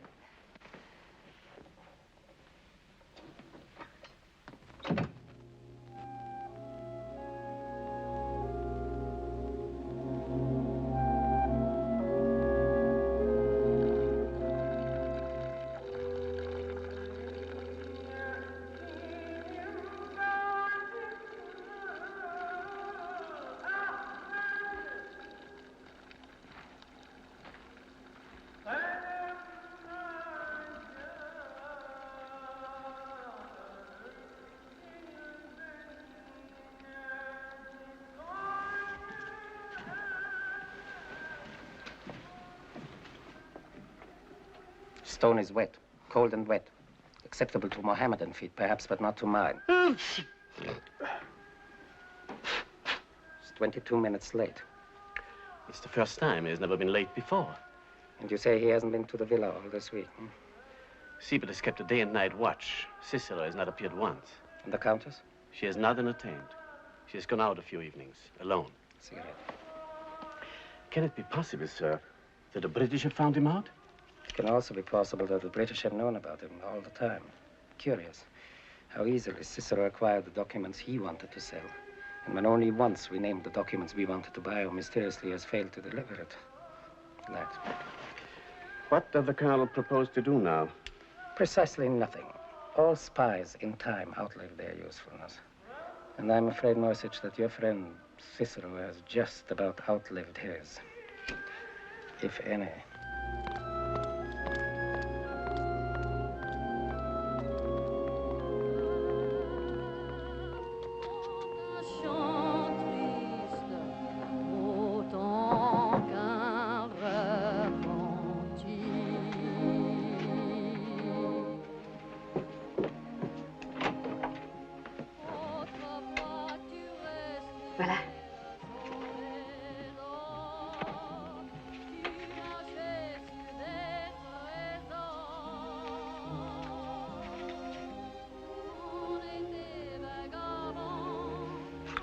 Stone is wet, cold and wet. Acceptable to Mohammedan feet, perhaps, but not to mine. It's 22 minutes late. It's the first time. He's never been late before. And you say he hasn't been to the villa all this week, hmm? Siebert has kept a day and night watch. Cicero has not appeared once. And the Countess? She has not entertained. She has gone out a few evenings, alone. Cigarette. Can it be possible, sir, that the British have found him out? It can also be possible that the British have known about him all the time. Curious how easily Cicero acquired the documents he wanted to sell. And when only once we named the documents we wanted to buy, or mysteriously has failed to deliver it. That. What does the Colonel propose to do now? Precisely nothing. All spies in time outlive their usefulness. And I'm afraid, Moyzisch, that your friend Cicero has just about outlived his. If any. Voilà.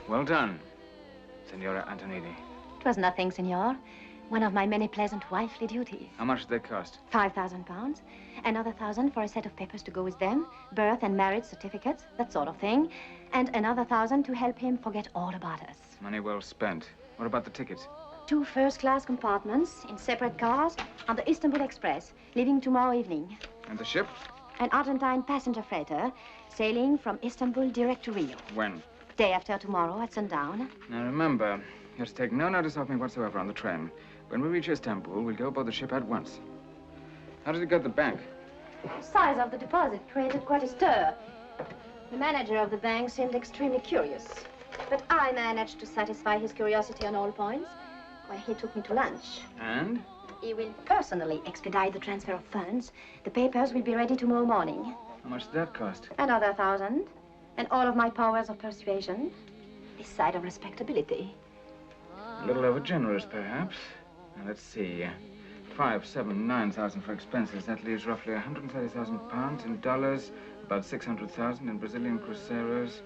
Well done, Signora Antonini. It was nothing, Signor. One of my many pleasant wifely duties. How much did they cost? £5,000. Another 1,000 for a set of papers to go with them. Birth and marriage certificates, that sort of thing. And another 1,000 to help him forget all about us. Money well spent. What about the tickets? 2 first-class compartments in separate cars on the Istanbul Express, leaving tomorrow evening. And the ship? An Argentine passenger freighter sailing from Istanbul direct to Rio. When? Day after tomorrow at sundown. Now remember, you have to take no notice of me whatsoever on the train. When we reach Istanbul, we'll go aboard the ship at once. How did it go to the bank? The size of the deposit created quite a stir. The manager of the bank seemed extremely curious. But I managed to satisfy his curiosity on all points when he took me to lunch. And? He will personally expedite the transfer of funds. The papers will be ready tomorrow morning. How much did that cost? Another 1,000. And all of my powers of persuasion. This side of respectability. A little over generous, perhaps. Now, let's see. 5, 7, 9,000 for expenses. That leaves roughly 130,000 pounds in dollars, about 600,000 in Brazilian cruceros,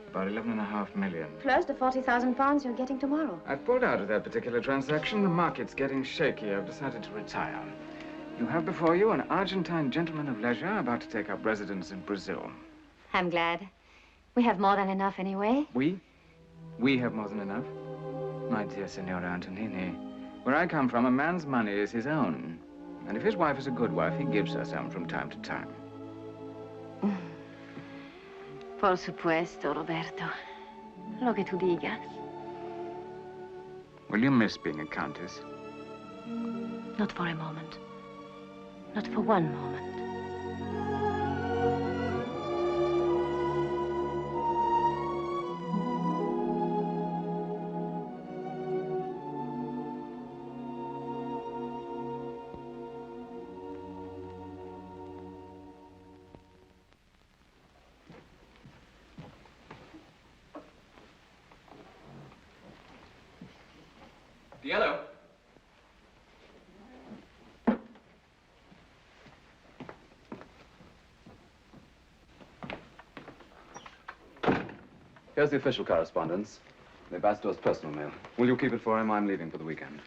about 11.5 million. Plus the 40,000 pounds you're getting tomorrow. I've pulled out of that particular transaction. The market's getting shaky. I've decided to retire. You have before you an Argentine gentleman of leisure about to take up residence in Brazil. I'm glad. We have more than enough anyway. We? We have more than enough? My dear Signora Antonini, where I come from, a man's money is his own. And if his wife is a good wife, he gives her some from time to time. Por supuesto, Roberto. Lo que tú digas. Will you miss being a countess? Not for a moment. Not for one moment. Diello. Here's the official correspondence. The ambassador's personal mail. Will you keep it for him? I'm leaving for the weekend.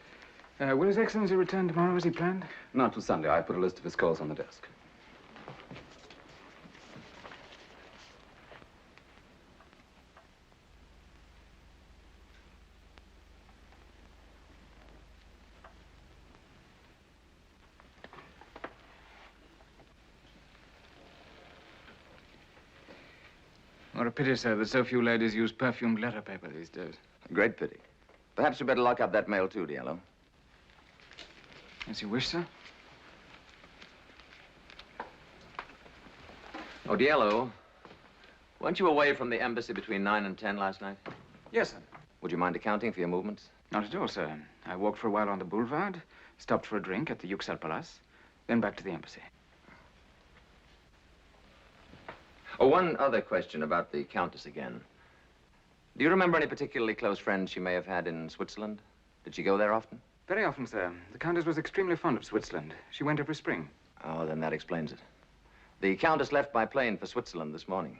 Will His Excellency return tomorrow as he planned? Not till Sunday. I put a list of his calls on the desk. What a pity, sir, that so few ladies use perfumed letter paper these days. A great pity. Perhaps you better lock up that mail too, Diello. As you wish, sir. Oh, Diello, weren't you away from the embassy between 9 and 10 last night? Yes, sir. Would you mind accounting for your movements? Not at all, sir. I walked for a while on the boulevard, stopped for a drink at the Yüksel Palace, then back to the embassy. Oh, one other question about the Countess again. Do you remember any particularly close friends she may have had in Switzerland? Did she go there often? Very often, sir. The Countess was extremely fond of Switzerland. She went every spring. Oh, then that explains it. The Countess left by plane for Switzerland this morning.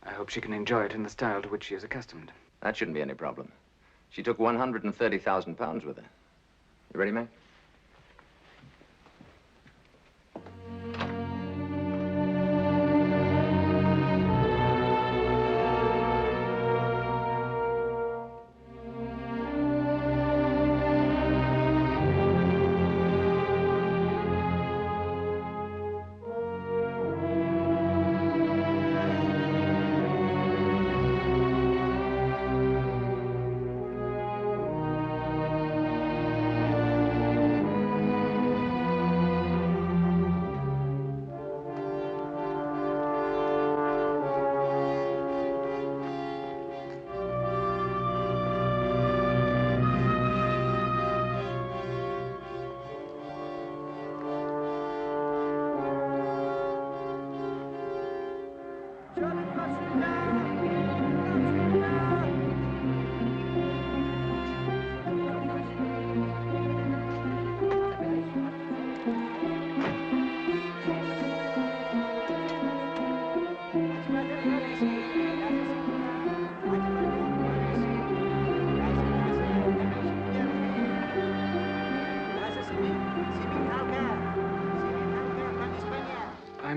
I hope she can enjoy it in the style to which she is accustomed. That shouldn't be any problem. She took 130,000 pounds with her. You ready, Mac?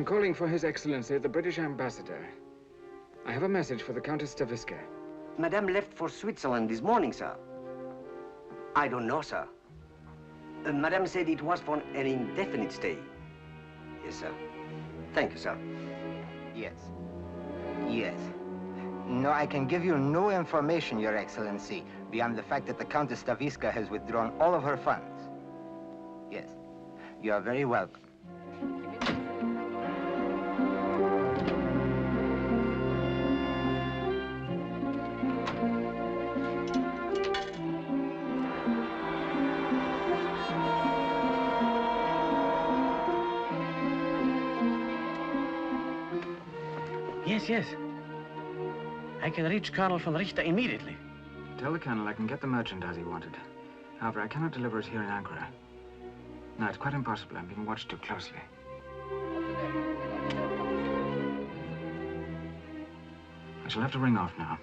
I'm calling for His Excellency, the British Ambassador. I have a message for the Countess Stavisca. Madame left for Switzerland this morning, sir. I don't know, sir. Madame said it was for an indefinite stay. Yes, sir. Thank you, sir. Yes. Yes. No, I can give you no information, Your Excellency, beyond the fact that the Countess Stavisca has withdrawn all of her funds. Yes. You are very welcome. Yes, yes. I can reach Colonel von Richter immediately. Tell the Colonel I can get the merchandise he wanted. However, I cannot deliver it here in Ankara. No, it's quite impossible. I'm being watched too closely. I shall have to ring off now.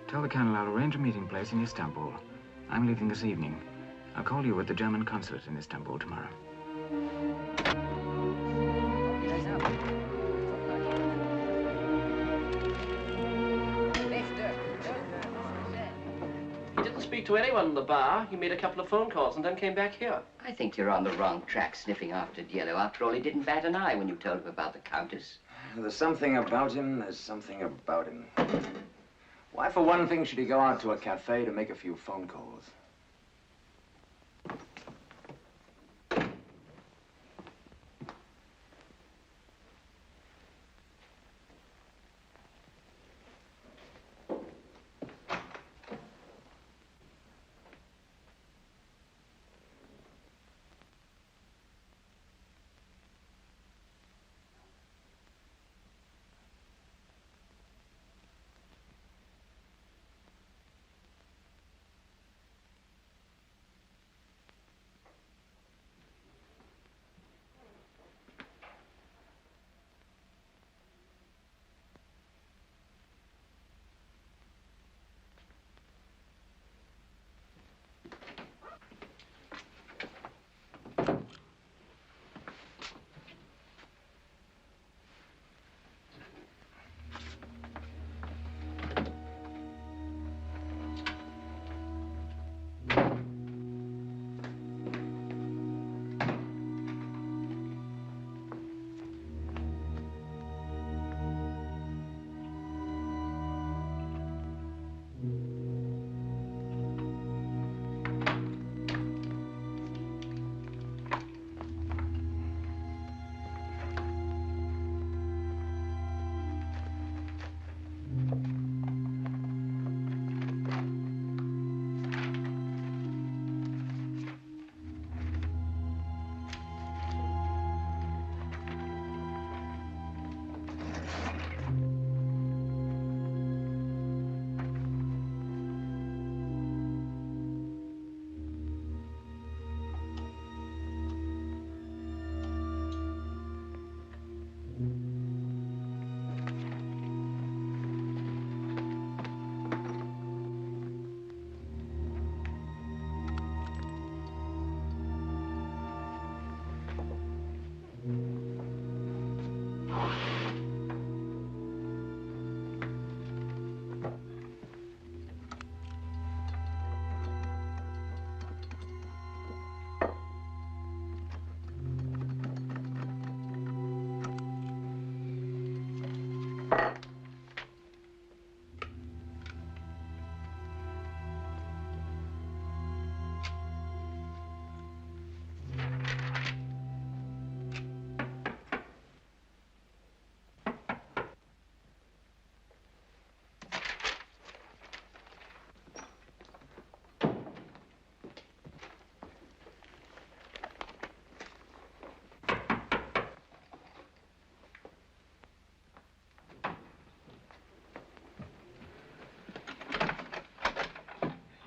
Tell the Colonel I'll arrange a meeting place in Istanbul. I'm leaving this evening. I'll call you at the German consulate in Istanbul tomorrow. To anyone in the bar. He made a couple of phone calls and then came back here. I think you're on the wrong track sniffing after Diello. After all, he didn't bat an eye when you told him about the Countess. There's something about him, there's something about him. Why, for one thing, should he go out to a cafe to make a few phone calls?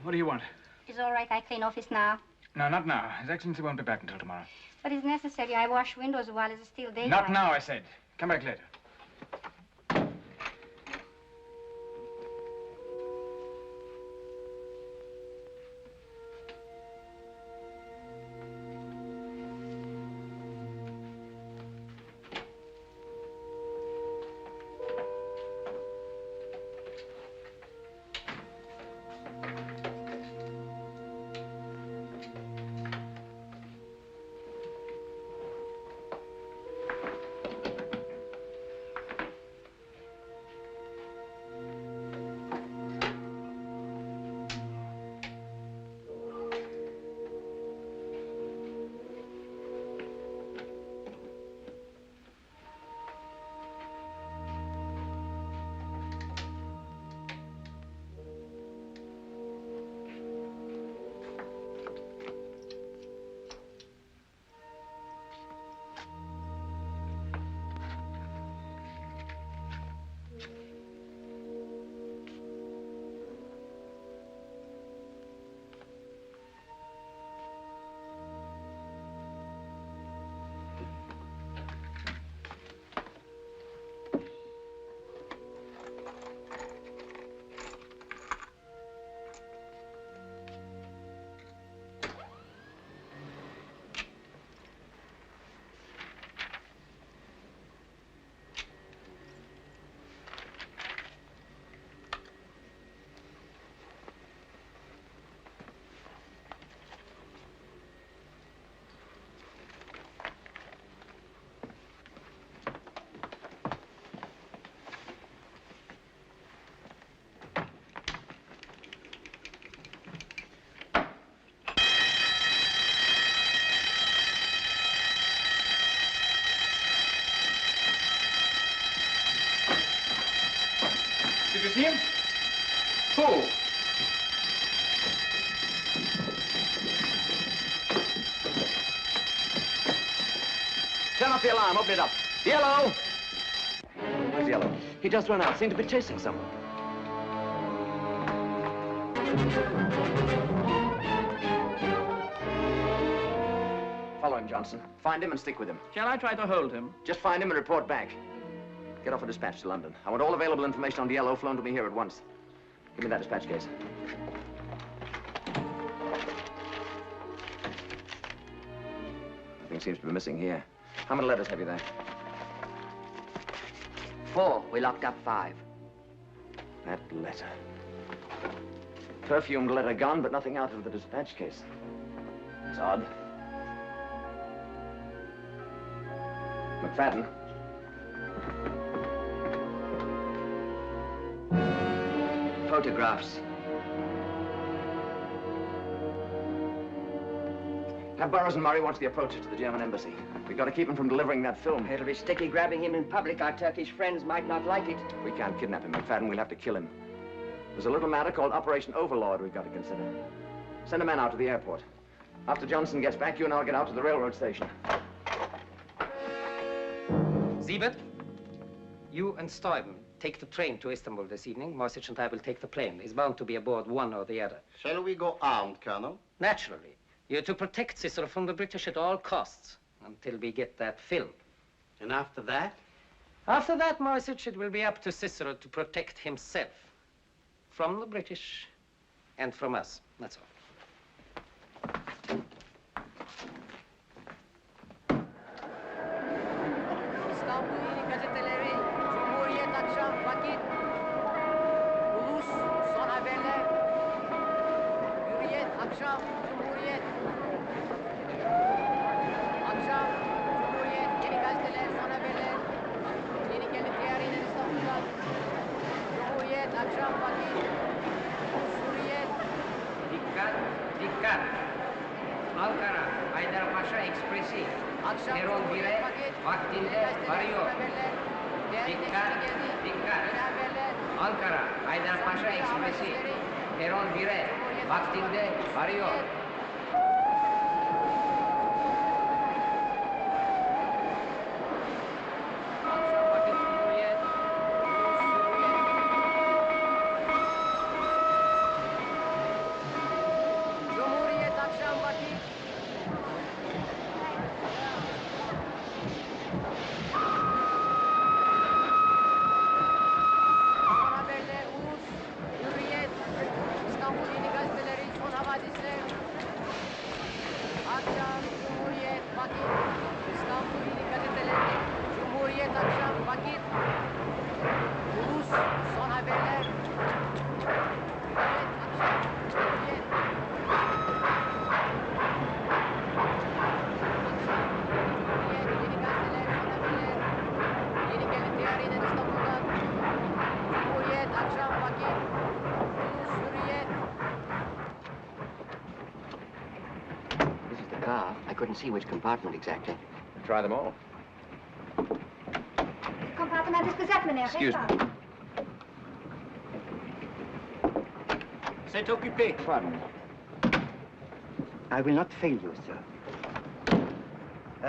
What do you want? It's all right, I clean office now. No, not now. His Excellency won't be back until tomorrow. But it's necessary. I wash windows while it's still daylight. Not now, I said. Come back later. Turn off the alarm. Open it up. Diello! Where's Diello? He just ran out. Seemed to be chasing someone. Follow him, Johnson. Find him and stick with him. Shall I try to hold him? Just find him and report back. Get off a dispatch to London. I want all available information on Diello flown to me here at once. Give me that dispatch case. Nothing seems to be missing here. How many letters have you there? 4. We locked up 5. That letter. Perfumed letter gone, but nothing out of the dispatch case. It's odd. McFadden. Photographs. Have Burroughs and Murray watch the approaches to the German embassy. We've got to keep him from delivering that film. It'll be sticky grabbing him in public. Our Turkish friends might not like it. We can't kidnap him, McFadden. We'll have to kill him. There's a little matter called Operation Overlord we've got to consider. Send a man out to the airport. After Johnson gets back, you and I'll get out to the railroad station. Siebert, you and Stuyven take the train to Istanbul this evening. Moyzisch and I will take the plane. He's bound to be aboard one or the other. Shall we go armed, Colonel? Naturally. You're to protect Cicero from the British at all costs until we get that film. And after that? After that, Moyzisch, it will be up to Cicero to protect himself from the British and from us. That's all. Dikkat! Ankara, Haydarpaşa Ekspresi. Peron 1'e vaktinde varıyor. Dikkat! Ankara, Haydarpaşa Ekspresi. Peron 1'e vaktinde varıyor. See which compartment exactly. Try them all. Compartiment is beset, meneer. Excuse me. C'est occupé. Pardon. I will not fail you, sir.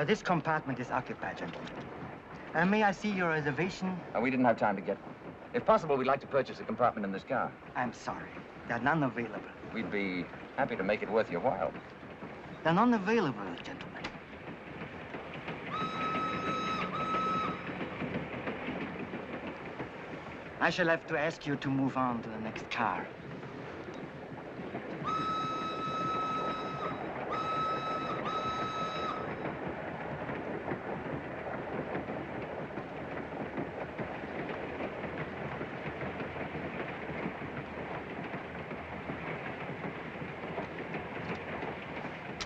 This compartment is occupied, gentlemen. May I see your reservation? We didn't have time to get one. If possible, we'd like to purchase a compartment in this car. I'm sorry. There are none available. We'd be happy to make it worth your while. They're none available, gentlemen. I shall have to ask you to move on to the next car.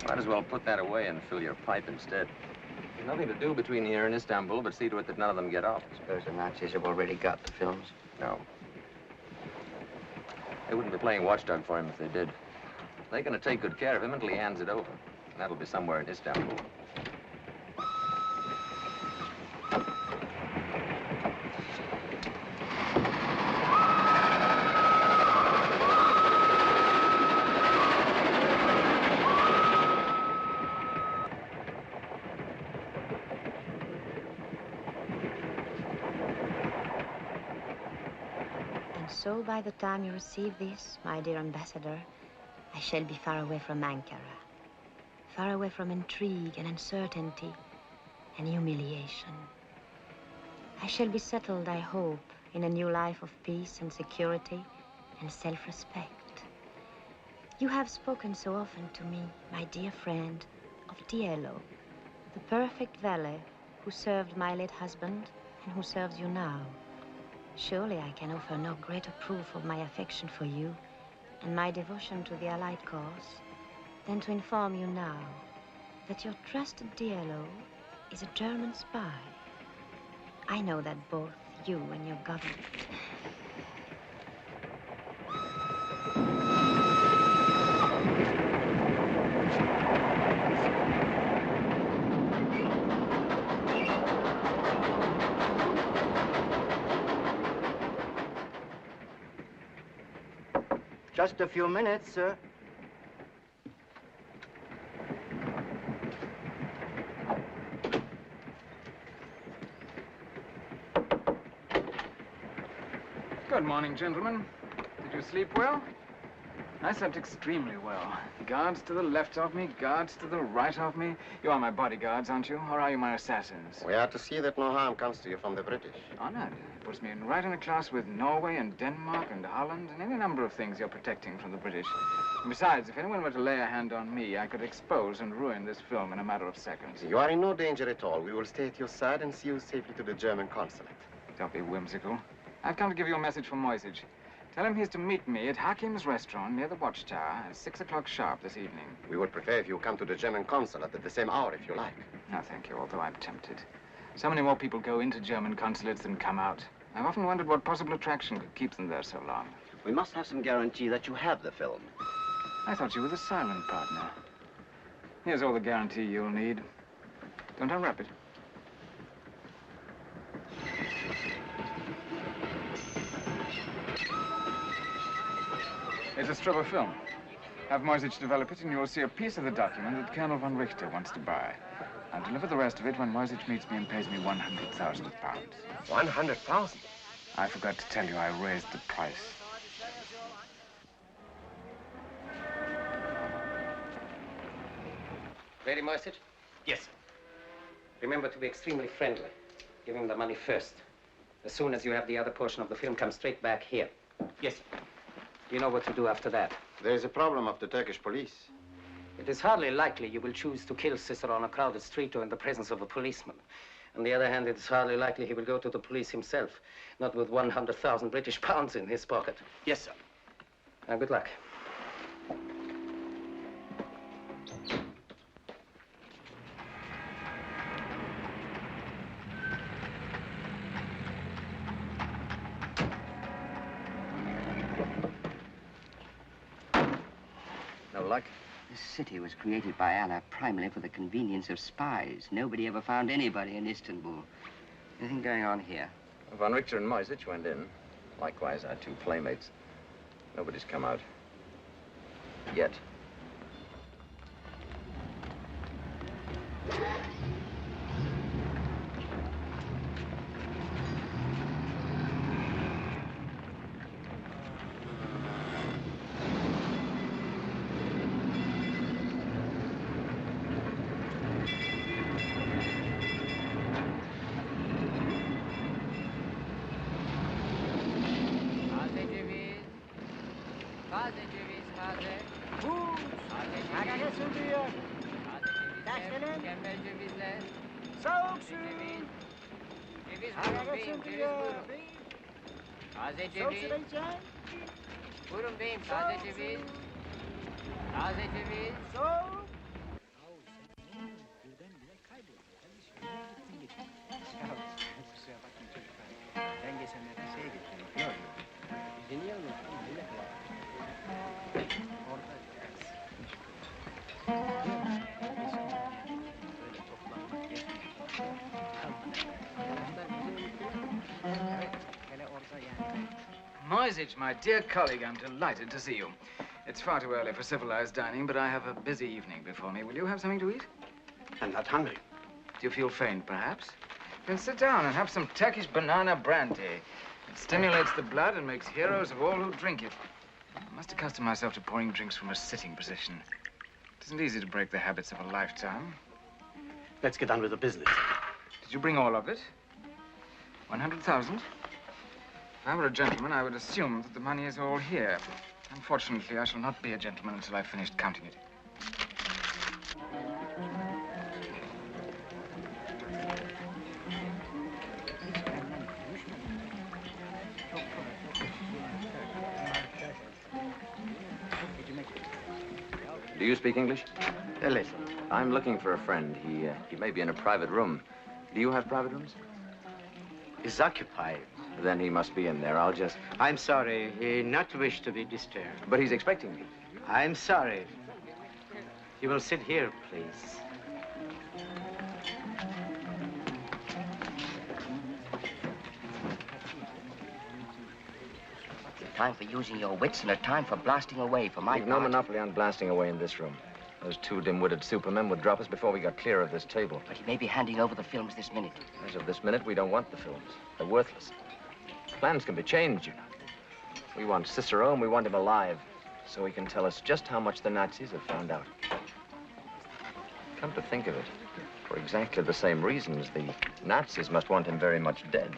Might as well put that away and fill your pipe instead. There's nothing to do between here and Istanbul but see to it that none of them get off. I suppose the Nazis have already got the films. No. They wouldn't be playing watchdog for him if they did. They're going to take good care of him until he hands it over. And that'll be somewhere in Istanbul. so by the time you receive this, my dear ambassador, I shall be far away from Ankara, far away from intrigue and uncertainty and humiliation. I shall be settled, I hope, in a new life of peace and security and self-respect. You have spoken so often to me, my dear friend, of Diello, the perfect valet who served my late husband and who serves you now. Surely I can offer no greater proof of my affection for you and my devotion to the Allied cause than to inform you now that your trusted Diello is a German spy. I know that both you and your government. Just a few minutes, sir. Good morning, gentlemen. Did you sleep well? I slept extremely well. Guards to the left of me, guards to the right of me. You are my bodyguards, aren't you? Or are you my assassins? We are to see that no harm comes to you from the British. Honored. It puts me right in a class with Norway and Denmark and Holland and any number of things you're protecting from the British. And besides, if anyone were to lay a hand on me, I could expose and ruin this film in a matter of seconds. You are in no danger at all. We will stay at your side and see you safely to the German consulate. Don't be whimsical. I've come to give you a message from Moyzisch. Tell him he's to meet me at Hakim's restaurant near the Watchtower at 6 o'clock sharp this evening. We would prefer if you come to the German consulate at the same hour, if you like. No, thank you, although I'm tempted. So many more people go into German consulates than come out. I've often wondered what possible attraction could keep them there so long. We must have some guarantee that you have the film. I thought you were the silent partner. Here's all the guarantee you'll need. Don't unwrap it. It's a strip of film. Have Moyzisch develop it, and you'll see a piece of the document that Colonel von Richter wants to buy. I'll deliver the rest of it when Moyzisch meets me and pays me 100,000 pounds. 100,000? I forgot to tell you I raised the price. Ready, Moyzisch? Yes, sir. Remember to be extremely friendly. Give him the money first. As soon as you have the other portion of the film, come straight back here. Yes, sir. You know what to do after that. There is a problem of the Turkish police. It is hardly likely you will choose to kill Cicero on a crowded street or in the presence of a policeman. On the other hand, it is hardly likely he will go to the police himself, not with 100,000 British pounds in his pocket. Yes, sir. Now, good luck. No luck? This city was created by Allah primarily for the convenience of spies. Nobody ever found anybody in Istanbul. Anything going on here? Von Richter and Moyzisch went in. Likewise, our two playmates. Nobody's come out. Yet. Buyurun beyim, taze ceviz. Taze ceviz. Ben geçenlerde şeye gittim. Yok. Bizi niye unuttun? Öyle mi? Orada böyle toplanmak yetmiyor. Onlar bizi unuttular. Evet, hele orada yani. Moyzisch, my dear colleague, I'm delighted to see you. It's far too early for civilized dining, but I have a busy evening before me. Will you have something to eat? I'm not hungry. Do you feel faint, perhaps? Then sit down and have some Turkish banana brandy. It stimulates the blood and makes heroes of all who drink it. I must accustom myself to pouring drinks from a sitting position. It isn't easy to break the habits of a lifetime. Let's get on with the business. Did you bring all of it? 100,000? If I were a gentleman, I would assume that the money is all here. Unfortunately, I shall not be a gentleman until I've finished counting it. Do you speak English? A little. I'm looking for a friend. He may be in a private room. Do you have private rooms? He's occupied. Then he must be in there. I'll just... I'm sorry. He not wish to be disturbed. But he's expecting me. I'm sorry. You will sit here, please. Time for using your wits and a time for blasting away for my We've no monopoly on blasting away in this room. Those two dim-witted supermen would drop us before we got clear of this table. But he may be handing over the films this minute. As of this minute, we don't want the films. They're worthless. Plans can be changed, you know. We want Cicero, and we want him alive, so he can tell us just how much the Nazis have found out. Come to think of it, for exactly the same reasons, the Nazis must want him very much dead.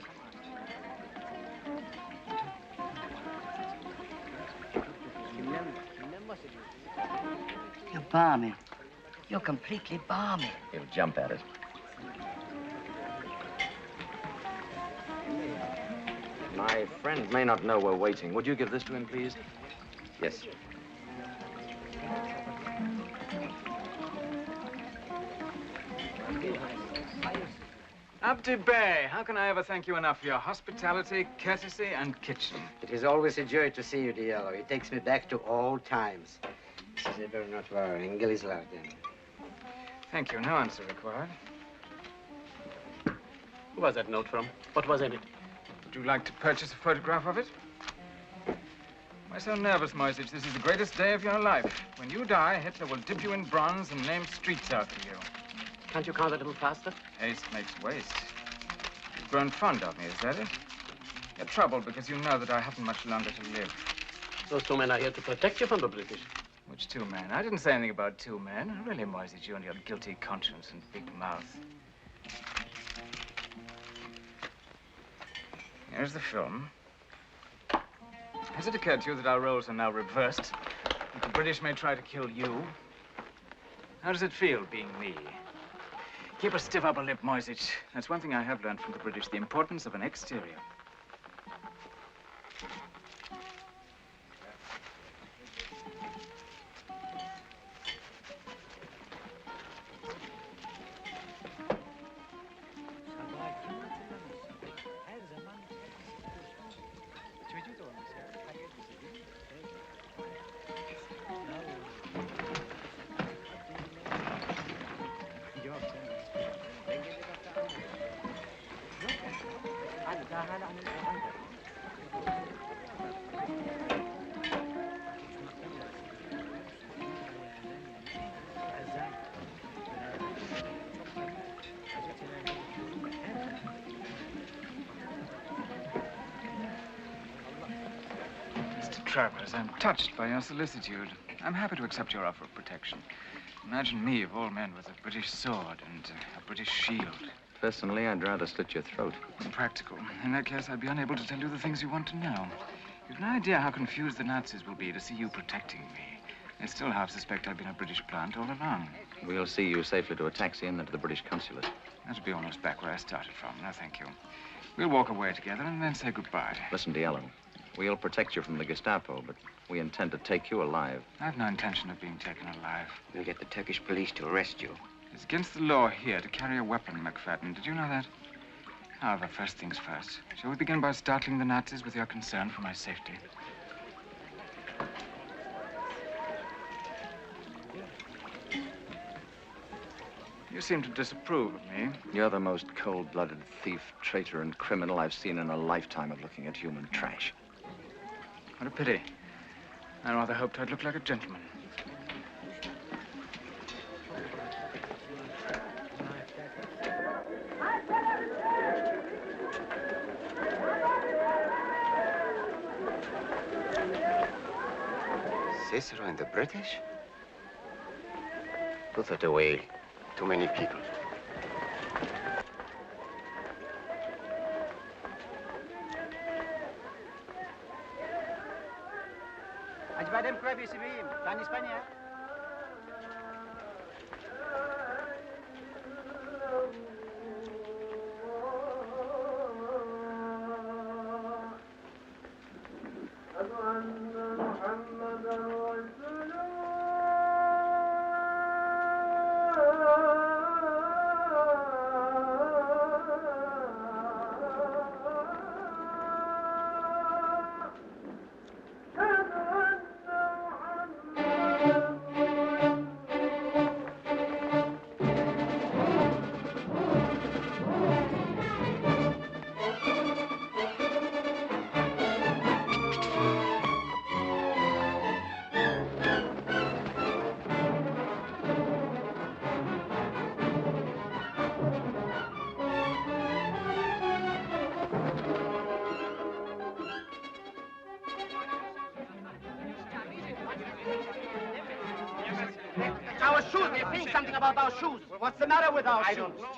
You're balmy. You're completely balmy. He'll jump at it. My friend may not know we're waiting. Would you give this to him, please? Yes. Abdi Bey, how can I ever thank you enough for your hospitality, courtesy, and kitchen? It is always a joy to see you, Diello. It takes me back to old times. Size Bernard var, İngilizlerden. Thank you. No answer required. Who was that note from? What was in it? Would you like to purchase a photograph of it? Why so nervous, Moyzisch? This is the greatest day of your life. When you die, Hitler will dip you in bronze and name streets after you. Can't you count a little faster? Haste makes waste. You've grown fond of me, is that it? You're troubled because you know that I haven't much longer to live. Those two men are here to protect you from the British. Which two men? I didn't say anything about two men. Really, Moyzisch, you and your guilty conscience and big mouth. Here's the film. Has it occurred to you that our roles are now reversed? That the British may try to kill you? How does it feel, being me? Keep a stiff upper lip, Moyzisch. That's one thing I have learned from the British, the importance of an exterior. Travers, I'm touched by your solicitude. I'm happy to accept your offer of protection. Imagine me, of all men, with a British sword and a British shield. Personally, I'd rather slit your throat. Impractical. In that case, I'd be unable to tell you the things you want to know. You've no idea how confused the Nazis will be to see you protecting me. They still half suspect I've been a British plant all along. We'll see you safely to a taxi and then to the British consulate. That'll be almost back where I started from. No, thank you. We'll walk away together and then say goodbye. Listen, Diello. We'll protect you from the Gestapo, but we intend to take you alive. I've no intention of being taken alive. We'll get the Turkish police to arrest you. It's against the law here to carry a weapon, McFadden. Did you know that? However, first things first. Shall we begin by startling the Nazis with your concern for my safety? You seem to disapprove of me. You're the most cold-blooded thief, traitor, and criminal I've seen in a lifetime of looking at human trash. What a pity. I rather hoped I'd look like a gentleman. Cicero and the British? Put that away. Too many people. Our shoes, they're saying something about our shoes. Well, what's the matter with our shoes? I don't know.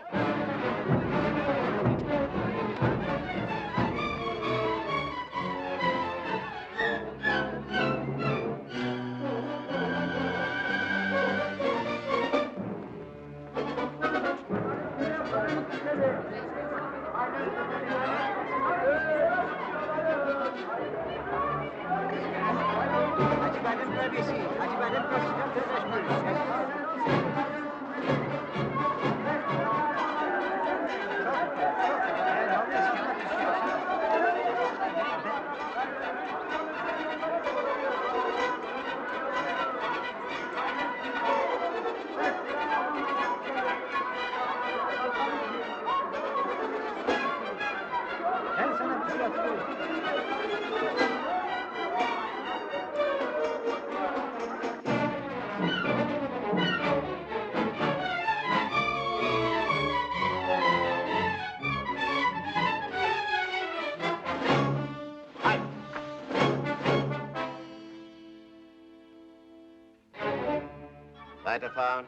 Weiterfahren.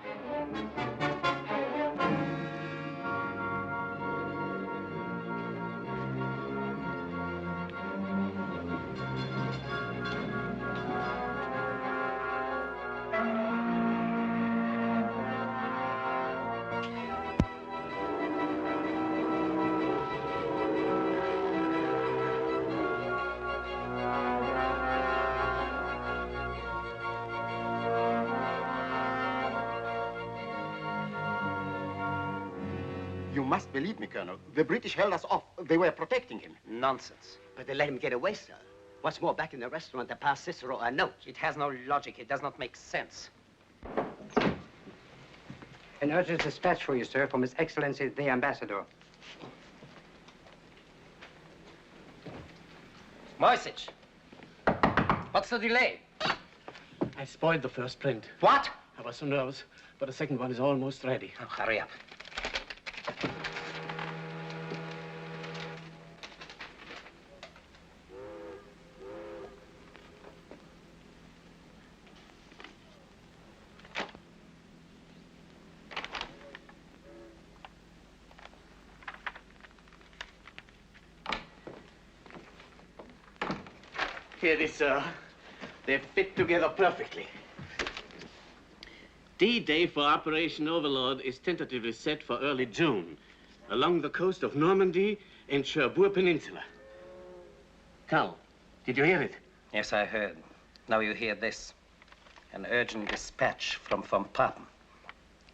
You must believe me, Colonel. The British held us off. They were protecting him. Nonsense. But they let him get away, sir. What's more, back in the restaurant, they passed Cicero a note. It has no logic. It does not make sense. An urgent dispatch for you, sir, from His Excellency the Ambassador. Moyzisch, what's the delay? I spoiled the first print. What? I was so nervous, but the second one is almost ready. Oh, hurry up. Here it is, sir. They fit together perfectly. D-Day for Operation Overlord is tentatively set for early June, along the coast of Normandy and Cherbourg Peninsula. Carl, did you hear it? Yes, I heard. Now you hear this. An urgent dispatch from Von Papen.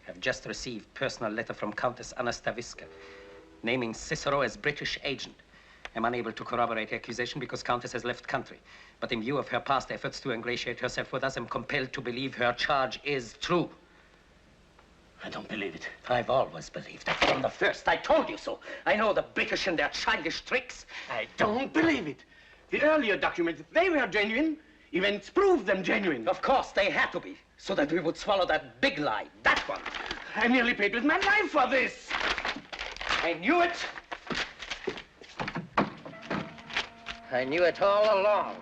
I've just received personal letter from Countess Anna Stavisca, naming Cicero as British agent. I'm unable to corroborate the accusation because Countess has left country. But in view of her past efforts to ingratiate herself with us, I'm compelled to believe her charge is true. I don't believe it. I've always believed it from the first. I told you so. I know the British and their childish tricks. I don't believe it. The earlier documents, they were genuine. Events proved them genuine. Of course, they had to be, so that we would swallow that big lie, that one. I nearly paid with my life for this. I knew it. I knew it all along.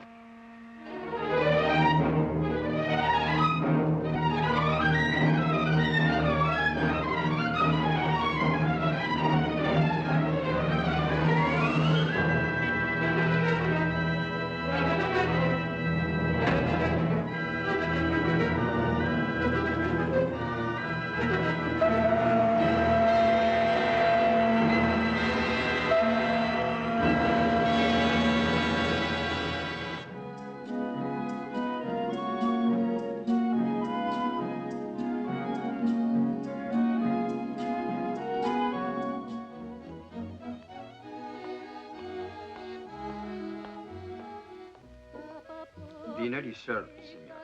ready service, senor.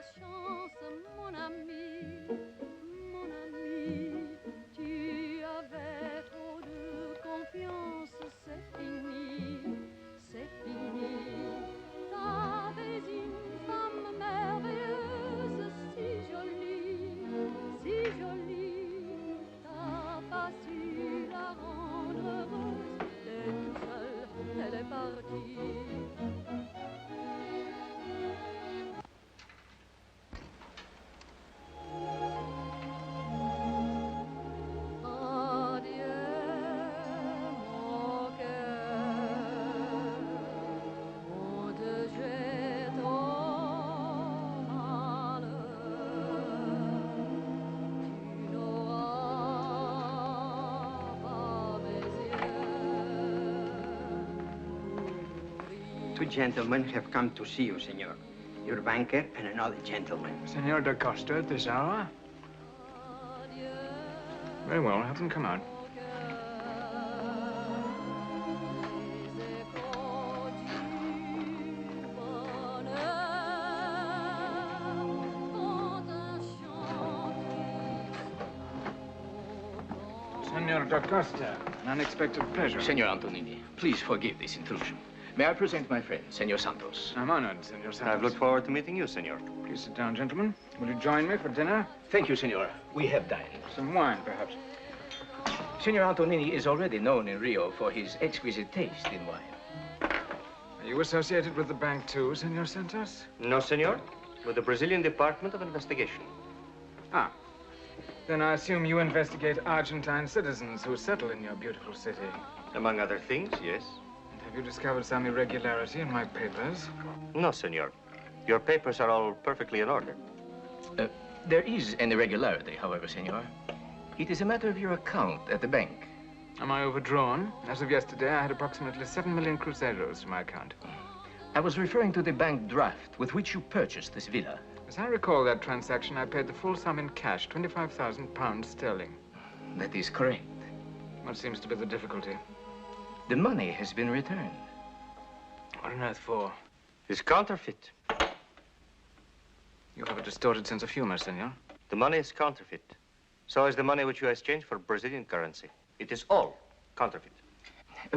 Two gentlemen have come to see you, senor. Your banker and another gentleman. Senor da Costa at this hour? Very well, have them come out. Senor da Costa, an unexpected pleasure. Senor Antonini, please forgive this intrusion. May I present my friend, Senor Santos? I'm honored, Senor Santos. I've looked forward to meeting you, senor. Please sit down, gentlemen. Will you join me for dinner? Thank you, senor. We have dined. Some wine, perhaps. Senor Antonini is already known in Rio for his exquisite taste in wine. Are you associated with the bank, too, Senor Santos? No, senor. With the Brazilian Department of Investigation. Ah. Then I assume you investigate Argentine citizens who settle in your beautiful city. Among other things, yes. Have you discovered some irregularity in my papers? No, senor. Your papers are all perfectly in order. There is an irregularity, however, senor. It is a matter of your account at the bank. Am I overdrawn? As of yesterday, I had approximately 7 million cruzeros to my account. I was referring to the bank draft with which you purchased this villa. As I recall that transaction, I paid the full sum in cash, 25,000 pounds sterling. That is correct. What seems to be the difficulty? The money has been returned. What on earth for? It's counterfeit. You have a distorted sense of humor, senor. The money is counterfeit. So is the money which you exchanged for Brazilian currency. It is all counterfeit.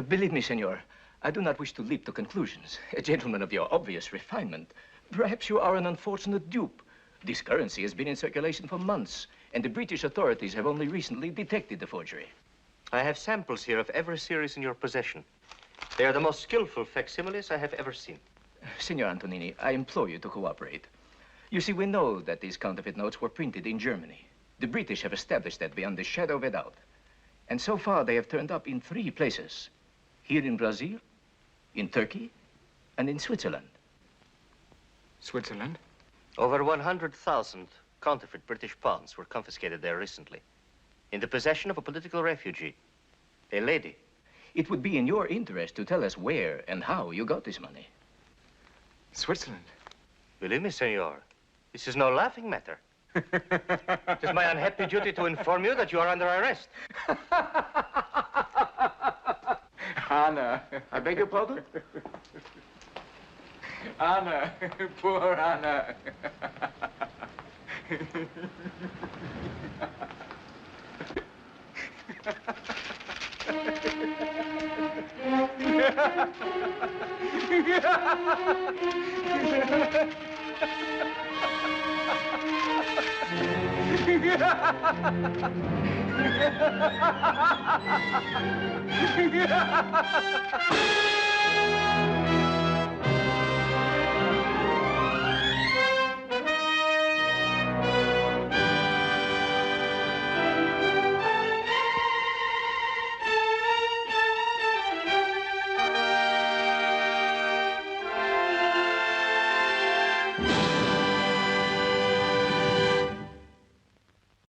Believe me, senor, I do not wish to leap to conclusions. A gentleman of your obvious refinement, perhaps you are an unfortunate dupe. This currency has been in circulation for months, and the British authorities have only recently detected the forgery. I have samples here of every series in your possession. They are the most skillful facsimiles I have ever seen. Senor Antonini, I implore you to cooperate. You see, we know that these counterfeit notes were printed in Germany. The British have established that beyond the shadow of a doubt. And so far, they have turned up in 3 places. Here in Brazil, in Turkey, and in Switzerland. Switzerland? Over 100,000 counterfeit British pounds were confiscated there recently. In the possession of a political refugee, a lady. It would be in your interest to tell us where and how you got this money. Switzerland? Believe me, senor, this is no laughing matter. It is my unhappy duty to inform you that you are under arrest. Anna. I beg your pardon? Anna. Poor Anna.